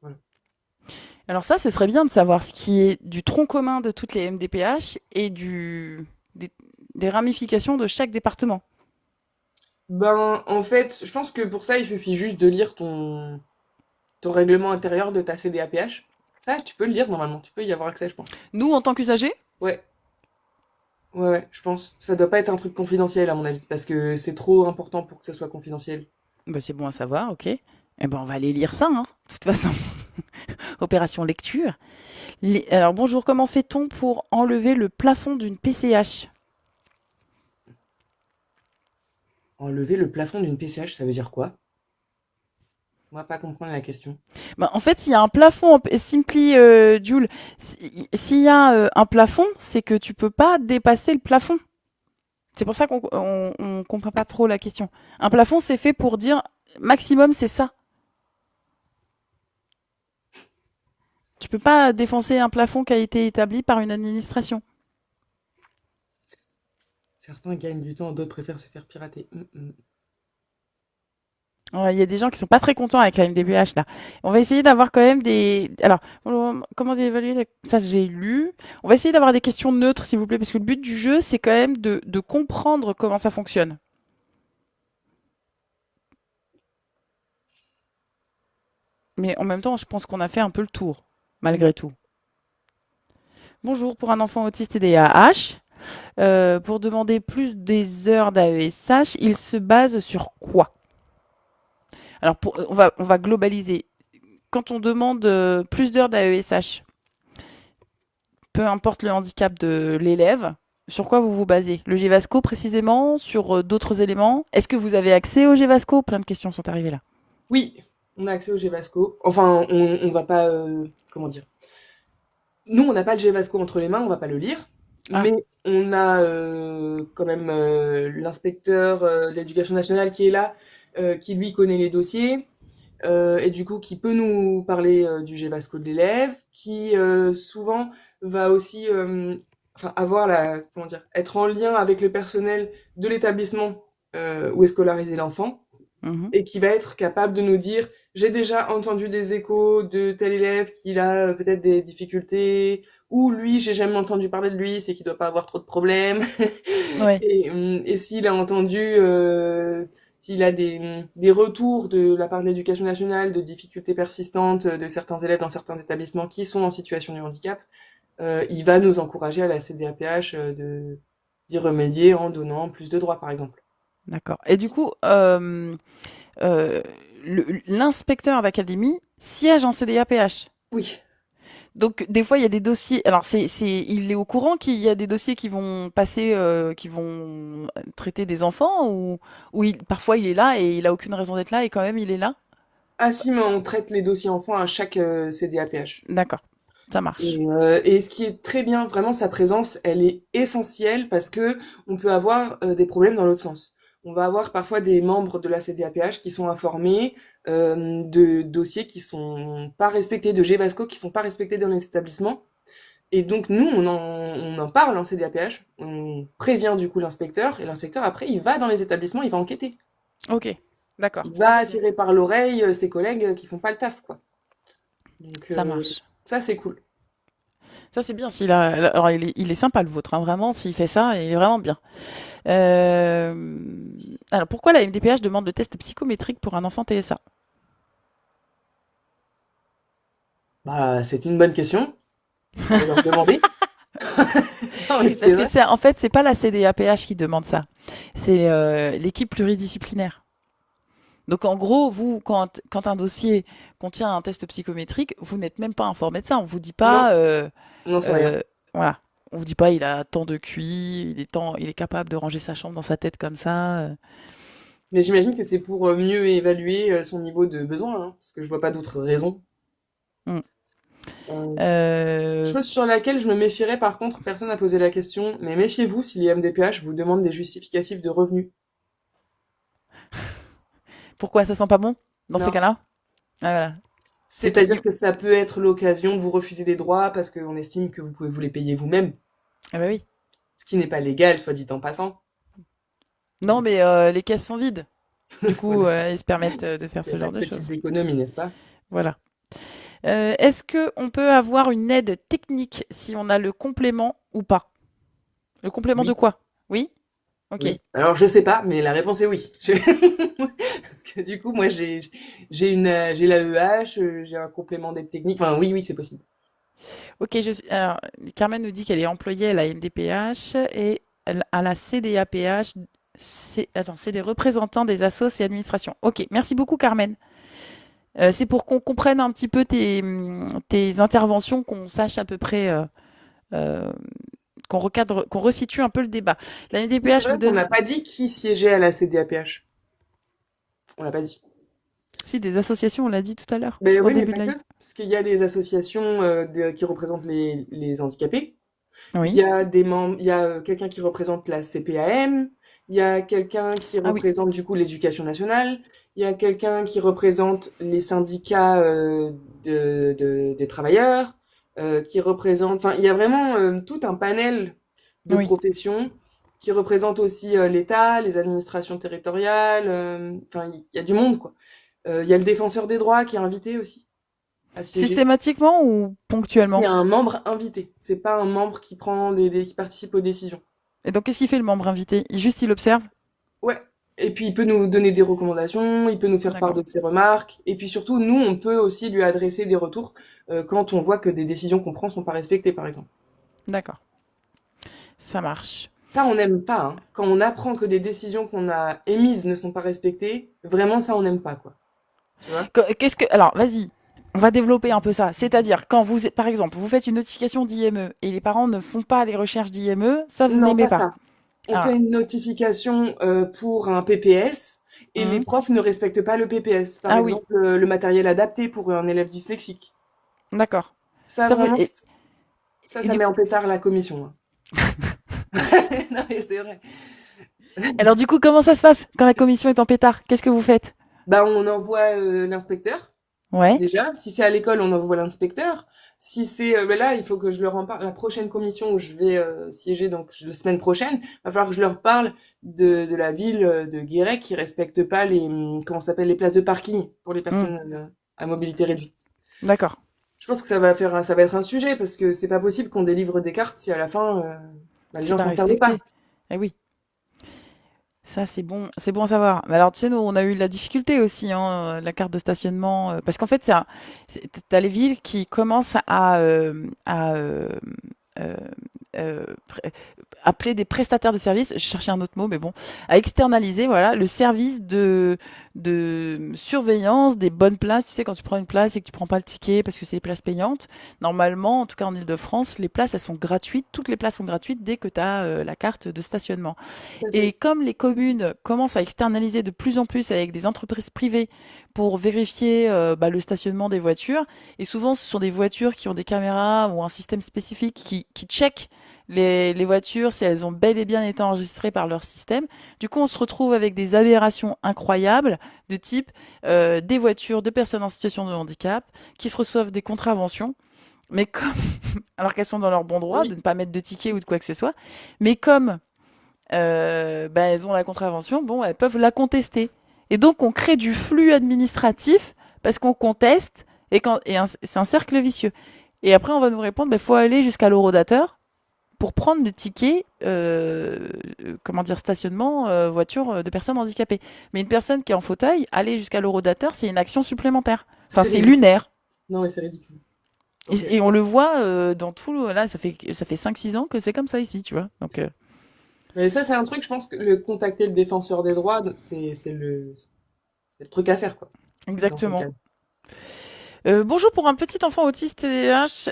Voilà. Alors ça, ce serait bien de savoir ce qui est du tronc commun de toutes les MDPH et des, des ramifications de chaque département. Ben, en fait, je pense que pour ça, il suffit juste de lire ton règlement intérieur de ta CDAPH. Ça, tu peux le lire normalement. Tu peux y avoir accès, je pense. Nous, en tant qu'usagers, Ouais, ouais, je pense. Ça doit pas être un truc confidentiel, à mon avis, parce que c'est trop important pour que ça soit confidentiel. bah, c'est bon à savoir, ok. Eh ben, on va aller lire ça, hein, de toute façon. Opération lecture. Alors, bonjour, comment fait-on pour enlever le plafond d'une PCH? Enlever le plafond d'une PCH, ça veut dire quoi? On va pas comprendre la question. Ben, en fait, s'il y a un plafond, Simply Joule, s'il y a un plafond, c'est que tu peux pas dépasser le plafond. C'est pour ça qu'on comprend pas trop la question. Un plafond, c'est fait pour dire maximum, c'est ça. Tu peux pas défoncer un plafond qui a été établi par une administration. Certains gagnent du temps, d'autres préfèrent se faire pirater. Ouais, il y a des gens qui sont pas très contents avec la MDPH là. On va essayer d'avoir quand même des. Alors, comment évaluer ça, j'ai lu. On va essayer d'avoir des questions neutres, s'il vous plaît, parce que le but du jeu, c'est quand même de comprendre comment ça fonctionne. Mais en même temps, je pense qu'on a fait un peu le tour, Ouais. malgré tout. Bonjour, pour un enfant autiste et DAH, pour demander plus des heures d'AESH, il se base sur quoi? Alors, on va globaliser. Quand on demande plus d'heures d'AESH, peu importe le handicap de l'élève, sur quoi vous vous basez? Le GVASCO précisément? Sur d'autres éléments? Est-ce que vous avez accès au GVASCO? Plein de questions sont arrivées là. Oui, on a accès au GVASCO. Enfin, on va pas, comment dire. Nous, on n'a pas le GVASCO entre les mains, on va pas le lire. Ah, Mais on a quand même l'inspecteur de l'éducation nationale qui est là, qui lui connaît les dossiers. Et du coup qui peut nous parler du GVASCO de l'élève, qui souvent va aussi enfin avoir la comment dire être en lien avec le personnel de l'établissement où est scolarisé l'enfant mhm. et qui va être capable de nous dire j'ai déjà entendu des échos de tel élève qui a peut-être des difficultés ou lui j'ai jamais entendu parler de lui c'est qu'il doit pas avoir trop de problèmes Ouais. et s'il a entendu s'il a des retours de la part de l'éducation nationale de difficultés persistantes de certains élèves dans certains établissements qui sont en situation de handicap, il va nous encourager à la CDAPH de d'y remédier en donnant plus de droits, par exemple. D'accord. Et du coup, euh, l'inspecteur d'académie siège en CDAPH. Oui. Donc des fois il y a des dossiers. Alors il est au courant qu'il y a des dossiers qui vont passer, qui vont traiter des enfants ou parfois il est là et il a aucune raison d'être là et quand même il est là. Ah si, mais on traite les dossiers enfants à chaque CDAPH. D'accord, ça marche. Et ce qui est très bien, vraiment, sa présence, elle est essentielle parce que on peut avoir des problèmes dans l'autre sens. on va avoir parfois des membres de la CDAPH qui sont informés de dossiers qui sont pas respectés, de GEVASCO qui sont pas respectés dans les établissements. Et donc nous, on en parle en CDAPH, on prévient du coup l'inspecteur, et l'inspecteur après, il va dans les établissements, il va enquêter. Ok, d'accord. Il Ah, va attirer par l'oreille ses collègues qui font pas le taf, quoi. Donc ça marche. ça, c'est cool. Ça, c'est bien. S'il a... Alors, il est sympa, le vôtre, hein, vraiment. S'il fait ça, il est vraiment bien. Euh, Alors, pourquoi la MDPH demande le test psychométrique pour un enfant TSA? Bah, c'est une bonne question. Faut leur demander. Non, mais c'est Parce que vrai. c'est, en fait, c'est pas la CDAPH qui demande ça. C'est l'équipe pluridisciplinaire. Donc, en gros, vous, quand un dossier contient un test psychométrique, vous n'êtes même pas informé de ça. On vous dit Non, pas, on n'en sait rien. euh, voilà. On vous dit pas, il a tant de QI, il est capable de ranger sa chambre dans sa tête comme ça. Mais j'imagine que c'est pour mieux évaluer son niveau de besoin, hein, parce que je vois pas d'autres raisons. Hmm. Euh, Euh, Chose sur laquelle je me méfierais, par contre, personne n'a posé la question, mais méfiez-vous si les MDPH vous demandent des justificatifs de revenus. Pourquoi ça sent pas bon dans ces Non. cas-là? Ah, voilà. C'est qu'il y... C'est-à-dire que ça peut être l'occasion de vous refuser des droits parce qu'on estime que vous pouvez vous les payer vous-même, Ah bah oui. ce qui n'est pas légal, soit dit en passant. Non, mais les caisses sont vides. Du coup, Voilà. ils se permettent de faire C'est ce la genre de petite choses. économie, n'est-ce pas? Voilà. Est-ce que on peut avoir une aide technique si on a le complément ou pas? Le complément de Oui. quoi? Oui? Ok. Oui. Alors je sais pas, mais la réponse est oui. Parce que du coup, moi j'ai l'AEH, j'ai un complément d'aide technique. Enfin oui, oui, c'est possible. Ok, alors, Carmen nous dit qu'elle est employée à la MDPH et à la CDAPH. Attends, c'est des représentants des assos et administrations. Ok, merci beaucoup Carmen. C'est pour qu'on comprenne un petit peu tes interventions, qu'on sache à peu près, euh, qu'on recadre, qu'on resitue un peu le débat. La Oui, c'est MDPH vous vrai qu'on donne, n'a pas dit qui siégeait à la CDAPH. On l'a pas dit. si, des associations, on l'a dit tout à l'heure, Ben au oui, mais début de pas la... que. Parce qu'il y a les associations qui représentent les handicapés. Il y Oui. a des membres, il y a quelqu'un qui représente la CPAM, il y a quelqu'un qui Ah oui. représente du coup l'éducation nationale, il y a quelqu'un qui représente les syndicats des travailleurs, qui représente, enfin il y a vraiment tout un panel de Oui. professions qui représente aussi l'État, les administrations territoriales, enfin il y a du monde quoi. Il y a le défenseur des droits qui est invité aussi à siéger. Systématiquement ou Il y ponctuellement? a un membre invité. C'est pas un membre qui prend qui participe aux décisions. Et donc, qu'est-ce qu'il fait le membre invité? Juste, il observe? Ouais. Et puis il peut nous donner des recommandations, il peut nous faire part D'accord. de ses remarques, et puis surtout nous on peut aussi lui adresser des retours quand on voit que des décisions qu'on prend sont pas respectées par exemple. D'accord. Ça marche. Ça on n'aime pas, hein. Quand on apprend que des décisions qu'on a émises ne sont pas respectées, vraiment ça on n'aime pas quoi. Tu vois? Qu'est-ce que... Alors, vas-y. On va développer un peu ça. C'est-à-dire, quand vous, par exemple, vous faites une notification d'IME et les parents ne font pas les recherches d'IME, ça, vous Non, n'aimez pas pas. ça. On Ah. fait une notification pour un PPS et les Mhm. profs ne respectent pas le PPS. Par Ah oui. exemple, le matériel adapté pour un élève dyslexique. D'accord. Ça, Ça, vraiment, et ça du met coup, en pétard la commission, hein. Non, mais c'est vrai. alors, du coup, comment ça se passe quand la commission est en pétard? Qu'est-ce que vous faites? Bah, on envoie l'inspecteur. Ouais. Déjà, si c'est à l'école, on envoie l'inspecteur. Si c'est ben là, il faut que je leur en parle. La prochaine commission où je vais siéger, donc la semaine prochaine, va falloir que je leur parle de la ville de Guéret qui respecte pas les comment ça s'appelle les places de parking pour les Hmm. personnes à mobilité réduite. D'accord. Je pense que ça va être un sujet parce que c'est pas possible qu'on délivre des cartes si à la fin bah, les C'est gens pas s'en servent pas. respecté. Eh oui. Ça, c'est bon à savoir. Mais alors, tu sais, nous, on a eu la difficulté aussi, hein, la carte de stationnement, parce qu'en fait, t'as les villes qui commencent euh, à appeler des prestataires de services, je cherchais un autre mot, mais bon, à externaliser, voilà, le service de surveillance des bonnes places. Tu sais, quand tu prends une place et que tu prends pas le ticket parce que c'est des places payantes, normalement, en tout cas en Île-de-France, les places, elles sont gratuites. Toutes les places sont gratuites dès que tu as la carte de stationnement. Tout à Et fait. comme les communes commencent à externaliser de plus en plus avec des entreprises privées pour vérifier le stationnement des voitures, et souvent ce sont des voitures qui ont des caméras ou un système spécifique qui check les voitures, si elles ont bel et bien été enregistrées par leur système. Du coup, on se retrouve avec des aberrations incroyables de type des voitures de personnes en situation de handicap qui se reçoivent des contraventions, mais comme, alors qu'elles sont dans leur bon droit de Oui, ne pas mettre de ticket ou de quoi que ce soit, mais comme bah, elles ont la contravention, bon, elles peuvent la contester. Et donc, on crée du flux administratif parce qu'on conteste c'est un cercle vicieux. Et après, on va nous répondre, il faut aller jusqu'à l'horodateur pour prendre le ticket, comment dire, stationnement, voiture de personnes handicapées. Mais une personne qui est en fauteuil, aller jusqu'à l'horodateur, c'est une action supplémentaire. Enfin, c'est c'est ridicule. lunaire. Non, mais c'est ridicule. Ok. Et on le voit dans tout le... Là, ça fait 5-6 ans que c'est comme ça ici, tu vois. Donc, Mais ça, c'est un truc, je pense que le contacter le défenseur des droits, c'est le truc à faire, quoi, dans ces exactement. cas. Bonjour pour un petit enfant autiste TDAH.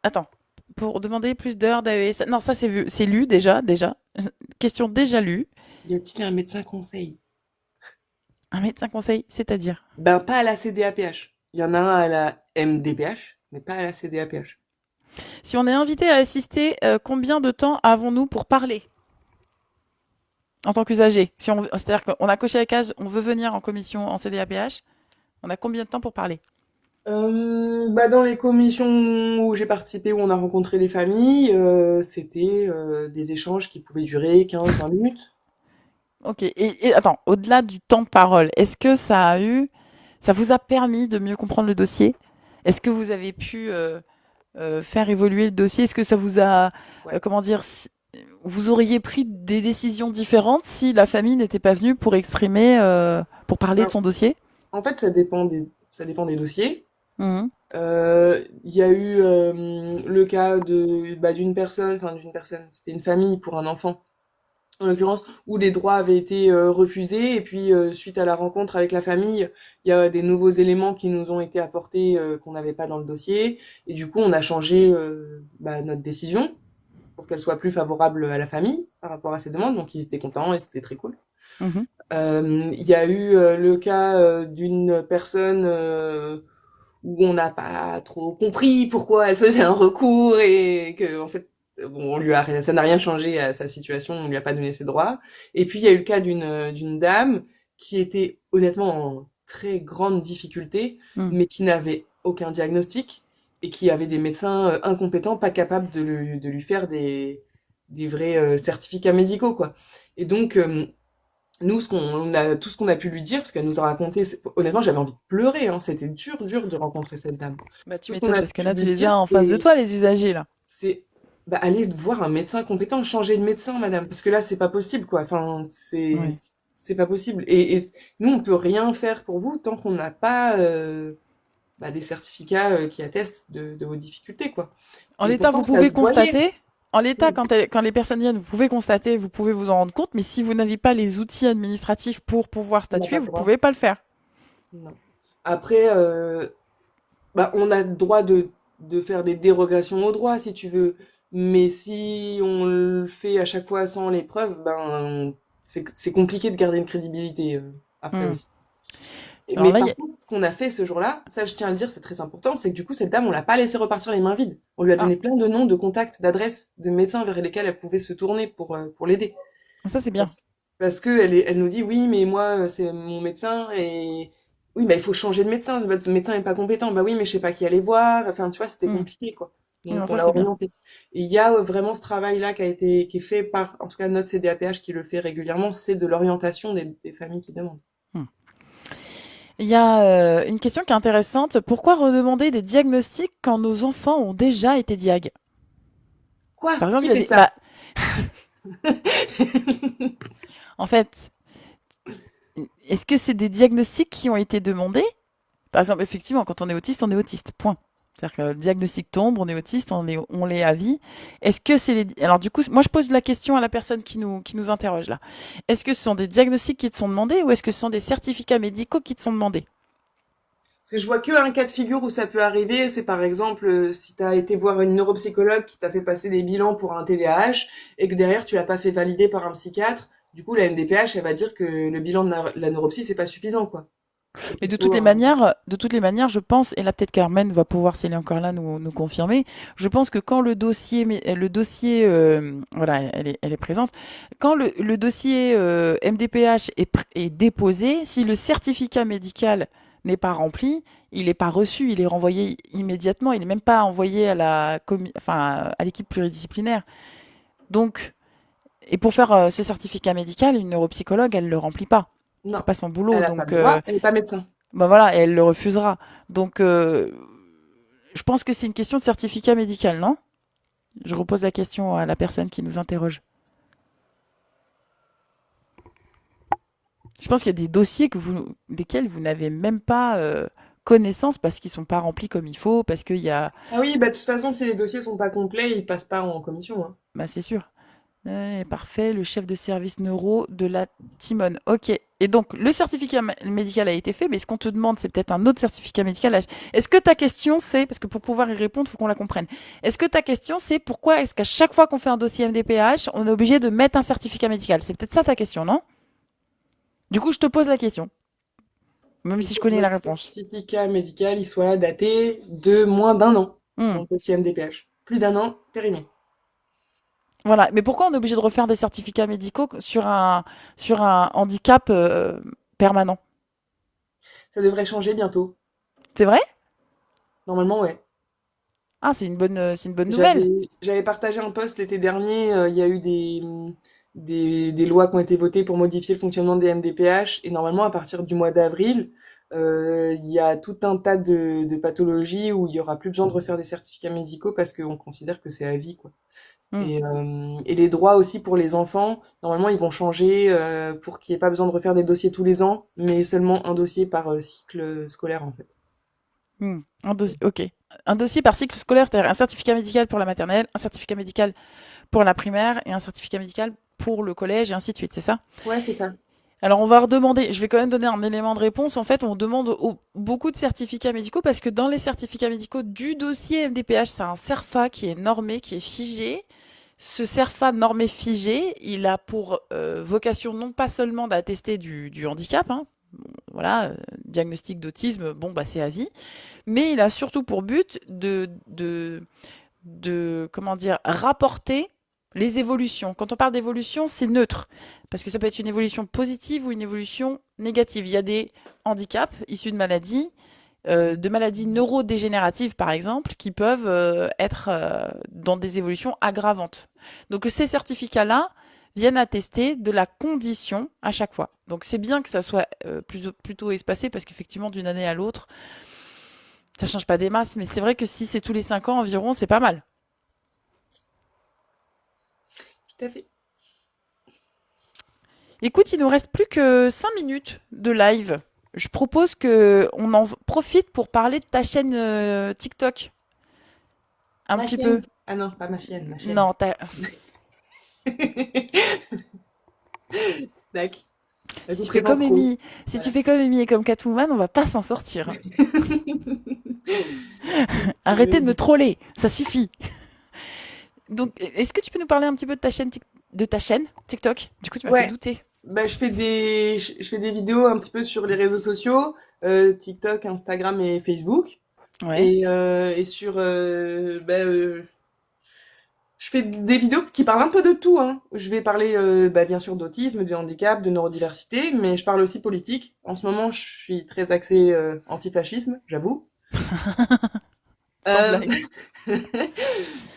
Attends, pour demander plus d'heures d'AES. Non, ça c'est vu, c'est lu déjà. Question déjà lue. Y a-t-il un médecin conseil? Un médecin conseil, c'est-à-dire. Ben, pas à la CDAPH. Il y en a un à la MDPH, mais pas à la CDAPH. Si on est invité à assister, combien de temps avons-nous pour parler en tant qu'usager? C'est-à-dire qu'on a coché la case, on veut venir en commission en CDAPH, on a combien de temps pour parler? Bah, dans les commissions où j'ai participé, où on a rencontré les familles, c'était des échanges qui pouvaient durer 15-20 minutes. Ok. Et attends, au-delà du temps de parole, est-ce que ça vous a permis de mieux comprendre le dossier? Est-ce que vous avez pu faire évoluer le dossier? Est-ce que ça vous a, Ouais. comment dire, vous auriez pris des décisions différentes si la famille n'était pas venue pour exprimer, pour parler de Ben, son dossier? en fait, ça dépend des dossiers. Mhm. Il y a eu le cas d'une personne, c'était une famille pour un enfant, en l'occurrence, où les droits avaient été refusés, et puis suite à la rencontre avec la famille, il y a des nouveaux éléments qui nous ont été apportés qu'on n'avait pas dans le dossier, et du coup on a changé notre décision pour qu'elle soit plus favorable à la famille par rapport à ces demandes, donc ils étaient contents et c'était très cool. Mhm. Il y a eu le cas d'une personne où on n'a pas trop compris pourquoi elle faisait un recours et que en fait bon ça n'a rien changé à sa situation, on lui a pas donné ses droits. Et puis il y a eu le cas d'une dame qui était honnêtement en très grande difficulté, Mhm. mais qui n'avait aucun diagnostic et qui avait des médecins incompétents, pas capables de lui faire des vrais certificats médicaux, quoi. Et donc nous, tout ce qu'on a pu lui dire, parce qu'elle nous a raconté, honnêtement, j'avais envie de pleurer, hein, c'était dur, dur de rencontrer cette dame. Bah, tu Tout ce qu'on m'étonnes a parce que pu là, tu lui les dire, as en face de toi, les usagers, là. c'est, bah, aller voir un médecin compétent, changer de médecin, madame, parce que là, c'est pas possible, quoi. Enfin, Ouais. c'est pas possible. Et nous, on peut rien faire pour vous tant qu'on n'a pas, des certificats qui attestent de vos difficultés, quoi. En Et l'état, pourtant, vous ça pouvez se voyait. constater. En l'état, Oui, quand les personnes viennent, vous pouvez constater, vous pouvez vous en rendre compte, mais si vous n'avez pas les outils administratifs pour pouvoir on n'a statuer, pas le vous droit. pouvez pas le faire. Non. Après, on a le droit de faire des dérogations au droit, si tu veux. Mais si on le fait à chaque fois sans les preuves, c'est compliqué de garder une crédibilité après Hmm. aussi. Alors Mais là, par contre, ce qu'on a fait ce jour-là, ça je tiens à le dire, c'est très important, c'est que du coup, cette dame, on l'a pas laissé repartir les mains vides. On lui a ah, donné plein de noms, de contacts, d'adresses, de médecins vers lesquels elle pouvait se tourner pour l'aider. ça c'est bien. Parce, parce que elle nous dit, oui, mais moi, c'est mon médecin, et oui, il faut changer de médecin, votre médecin est pas compétent. Bah oui, mais je sais pas qui aller voir. Enfin, tu vois, c'était Hmm. compliqué, quoi. Donc, Non, on ça l'a c'est bien. orienté. Et il y a vraiment ce travail-là qui est fait par, en tout cas, notre CDAPH qui le fait régulièrement, c'est de l'orientation des familles qui demandent. Hmm. Il y a une question qui est intéressante. Pourquoi redemander des diagnostics quand nos enfants ont déjà été diag? Quoi? Par exemple, il Qui y a fait des... ça? Bah, en fait, est-ce que c'est des diagnostics qui ont été demandés? Par exemple, effectivement, quand on est autiste, point. C'est-à-dire que le diagnostic tombe, on est autiste, on l'est à vie. Est-ce que c'est les... Alors du coup, moi je pose la question à la personne qui nous interroge là. Est-ce que ce sont des diagnostics qui te sont demandés ou est-ce que ce sont des certificats médicaux qui te sont demandés? Parce que je vois que un cas de figure où ça peut arriver, c'est par exemple si tu as été voir une neuropsychologue qui t'a fait passer des bilans pour un TDAH et que derrière tu l'as pas fait valider par un psychiatre, du coup la MDPH elle va dire que le bilan de la neuropsy c'est pas suffisant, quoi. Et Mais qu'il faut un... de toutes les manières, je pense, et là peut-être Carmen va pouvoir, si elle est encore là, nous confirmer, je pense que quand le dossier, voilà, elle est présente, quand le dossier MDPH est déposé, si le certificat médical n'est pas rempli, il n'est pas reçu, il est renvoyé immédiatement, il n'est même pas envoyé à enfin, à l'équipe pluridisciplinaire. Donc, et pour faire ce certificat médical, une neuropsychologue, elle le remplit pas. C'est Non, pas son boulot, elle a pas donc le droit, elle n'est pas médecin. bah voilà, et elle le refusera. Donc, je pense que c'est une question de certificat médical, non? Je repose la question à la personne qui nous interroge. Je pense qu'il y a des dossiers desquels vous n'avez même pas connaissance parce qu'ils sont pas remplis comme il faut, parce qu'il y a, Ah oui, bah de toute façon, si les dossiers sont pas complets, ils passent pas en commission, hein. bah c'est sûr. Parfait, le chef de service neuro de la Timone. Ok. Et donc, le certificat médical a été fait, mais ce qu'on te demande, c'est peut-être un autre certificat médical. Est-ce que ta question, c'est, parce que pour pouvoir y répondre, il faut qu'on la comprenne. Est-ce que ta question, c'est pourquoi est-ce qu'à chaque fois qu'on fait un dossier MDPH, on est obligé de mettre un certificat médical? C'est peut-être ça ta question, non? Du coup, je te pose la question, même Il si je faut que connais la votre réponse. certificat médical il soit daté de moins d'un an Hmm. dans le dossier MDPH. Plus d'un an, périmé. Voilà. Mais pourquoi on est obligé de refaire des certificats médicaux sur un handicap permanent? Ça devrait changer bientôt. C'est vrai? Normalement, ouais. Ah, c'est une bonne nouvelle. J'avais partagé un post l'été dernier. Il y a eu des lois qui ont été votées pour modifier le fonctionnement des MDPH. Et normalement, à partir du mois d'avril, il y a tout un tas de pathologies où il y aura plus besoin de refaire des certificats médicaux parce qu'on considère que c'est à vie, quoi. Hmm. Et les droits aussi pour les enfants, normalement, ils vont changer pour qu'il n'y ait pas besoin de refaire des dossiers tous les ans, mais seulement un dossier par cycle scolaire, en fait. Un dossier, ok. Un dossier par cycle scolaire, c'est-à-dire un certificat médical pour la maternelle, un certificat médical pour la primaire et un certificat médical pour le collège et ainsi de suite, c'est ça? Ouais, c'est ça. Alors on va redemander, je vais quand même donner un élément de réponse. En fait, on demande beaucoup de certificats médicaux parce que dans les certificats médicaux du dossier MDPH, c'est un CERFA qui est normé, qui est figé. Ce CERFA normé figé, il a pour vocation non pas seulement d'attester du handicap, hein, voilà, diagnostic d'autisme, bon bah c'est à vie, mais il a surtout pour but comment dire, rapporter les évolutions. Quand on parle d'évolution, c'est neutre, parce que ça peut être une évolution positive ou une évolution négative. Il y a des handicaps issus de maladies neurodégénératives par exemple, qui peuvent être dans des évolutions aggravantes. Donc ces certificats-là viennent attester de la condition à chaque fois. Donc c'est bien que ça soit plutôt espacé, parce qu'effectivement d'une année à l'autre, ça change pas des masses, mais c'est vrai que si c'est tous les 5 ans environ, c'est pas mal. Tout à fait. Écoute, il nous reste plus que 5 minutes de live. Je propose que on en profite pour parler de ta chaîne TikTok. Un Ma petit peu. chienne. Ah non, pas ma chienne, ma chaîne. Non, Tac. Je si vous tu fais présente comme Rose. Amy, si tu Voilà. fais comme Amy et comme Catwoman, on va pas s'en sortir, hein. Arrêtez de me troller, ça suffit. Donc, est-ce que tu peux nous parler un petit peu de ta chaîne TikTok? Du coup, tu m'as fait Ouais, douter. bah, je fais des vidéos un petit peu sur les réseaux sociaux, TikTok, Instagram et Facebook. Ouais. Et sur, je fais des vidéos qui parlent un peu de tout, hein. Je vais parler, bien sûr, d'autisme, de handicap, de neurodiversité, mais je parle aussi politique. En ce moment, je suis très axée antifascisme, j'avoue. Sans Euh, blague.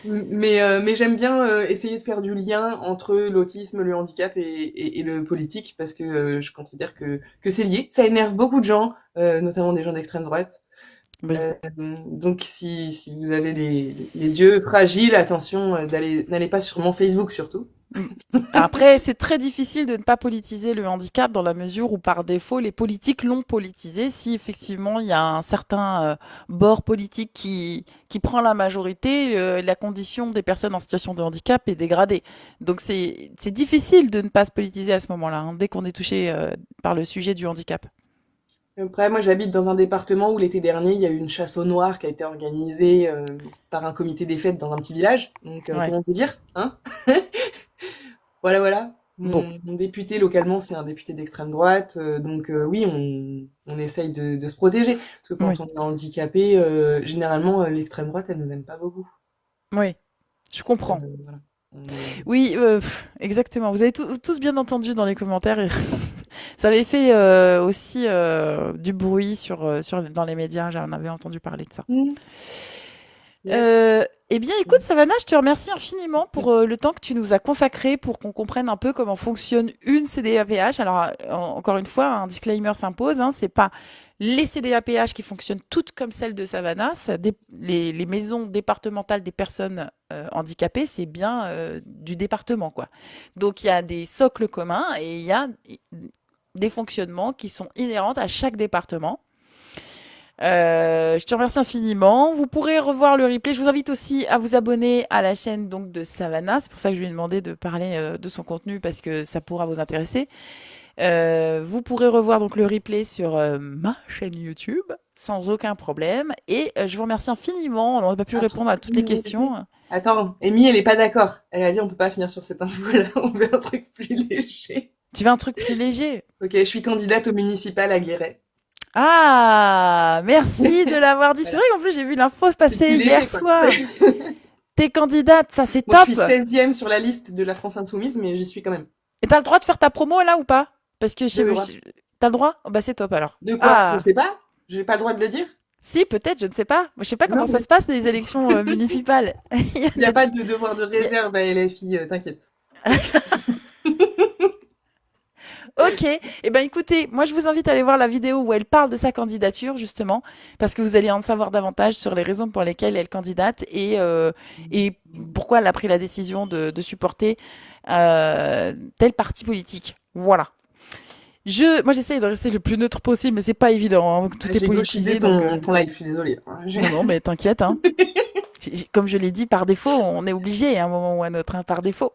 mais j'aime bien essayer de faire du lien entre l'autisme, le handicap et le politique parce que je considère que c'est lié. Ça énerve beaucoup de gens, notamment des gens d'extrême droite. Oui. Donc si vous avez les yeux fragiles, attention, n'allez pas sur mon Facebook surtout. Mm. Après, c'est très difficile de ne pas politiser le handicap dans la mesure où, par défaut, les politiques l'ont politisé. Si effectivement il y a un certain bord politique qui prend la majorité, la condition des personnes en situation de handicap est dégradée. Donc c'est difficile de ne pas se politiser à ce moment-là, hein, dès qu'on est touché par le sujet du handicap. Après, moi j'habite dans un département où l'été dernier, il y a eu une chasse aux noirs qui a été organisée par un comité des fêtes dans un petit village. Donc Ouais. comment te dire, hein? Voilà, voilà. Bon, Mon député localement, c'est un député d'extrême droite, donc oui, on essaye de se protéger. Parce que quand oui, on est handicapé, généralement, l'extrême droite, elle nous aime pas beaucoup. oui, je comprends. Voilà. On est... Oui, exactement. Vous avez tous bien entendu dans les commentaires. Et ça avait fait aussi du bruit dans les médias. J'en avais entendu parler de ça. Mm. Yes. Eh bien, écoute, Savannah, je te remercie infiniment pour le temps que tu nous as consacré pour qu'on comprenne un peu comment fonctionne une CDAPH. Alors, encore une fois, un disclaimer s'impose, hein, c'est pas les CDAPH qui fonctionnent toutes comme celles de Savannah. Les maisons départementales des personnes handicapées, c'est bien du département, quoi. Donc, il y a des socles communs et il y a des fonctionnements qui sont inhérents à chaque département. Je te remercie infiniment. Vous pourrez revoir le replay. Je vous invite aussi à vous abonner à la chaîne donc de Savannah. C'est pour ça que je lui ai demandé de parler de son contenu parce que ça pourra vous intéresser. Vous pourrez revoir donc le replay sur ma chaîne YouTube sans aucun problème. Et je vous remercie infiniment. On n'a pas pu Un truc répondre à toutes les plus léger. questions. Attends, Amy, elle est pas d'accord. Elle a dit on peut pas finir sur cette info-là, on veut un truc plus léger. Tu veux un truc plus léger? Ok, je suis candidate au municipal à Guéret. Ah, merci de l'avoir dit. C'est Voilà. vrai qu'en plus j'ai vu l'info C'est passer plus hier léger, quoi. soir. T'es candidate, ça c'est Bon, je top. suis 16e sur la liste de la France Insoumise, mais j'y suis quand même. Et t'as le droit de faire ta promo là ou pas? Parce que je J'ai sais, le droit. t'as le droit? Oh, bah c'est top alors. De quoi? Je Ah, sais pas. J'ai pas le droit de le dire? si peut-être, je ne sais pas. Moi, je sais pas Non, comment ça mais se passe les élections municipales. Il y a il n'y a des- pas de devoir de il y a- réserve à LFI, t'inquiète. Ok. Eh ben écoutez, moi je vous invite à aller voir la vidéo où elle parle de sa candidature justement, parce que vous allez en savoir davantage sur les raisons pour lesquelles elle candidate et pourquoi elle a pris la décision de supporter tel parti politique. Voilà. Moi, j'essaye de rester le plus neutre possible, mais c'est pas évident, hein. Tout est J'ai politisé, gauchisé donc. ton live, je suis désolée. Non, non, mais t'inquiète, hein. Comme je l'ai dit, par défaut, on est obligé à un moment ou à un autre, hein, par défaut.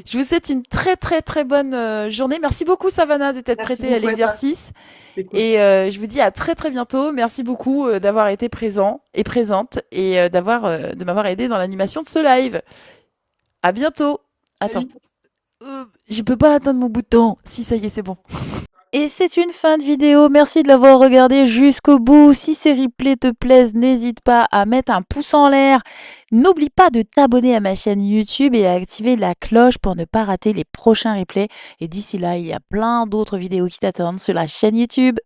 Je vous souhaite une très très très bonne journée. Merci beaucoup, Savannah, de t'être Merci prêtée à beaucoup à toi. l'exercice. C'était cool. Et je vous dis à très très bientôt. Merci beaucoup d'avoir été présent et présente et de m'avoir aidé dans l'animation de ce live. À bientôt. Attends, Salut. je peux pas atteindre mon bouton. Si, ça y est, c'est bon. Et c'est une fin de vidéo. Merci de l'avoir regardé jusqu'au bout. Si ces replays te plaisent, n'hésite pas à mettre un pouce en l'air. N'oublie pas de t'abonner à ma chaîne YouTube et à activer la cloche pour ne pas rater les prochains replays. Et d'ici là, il y a plein d'autres vidéos qui t'attendent sur la chaîne YouTube.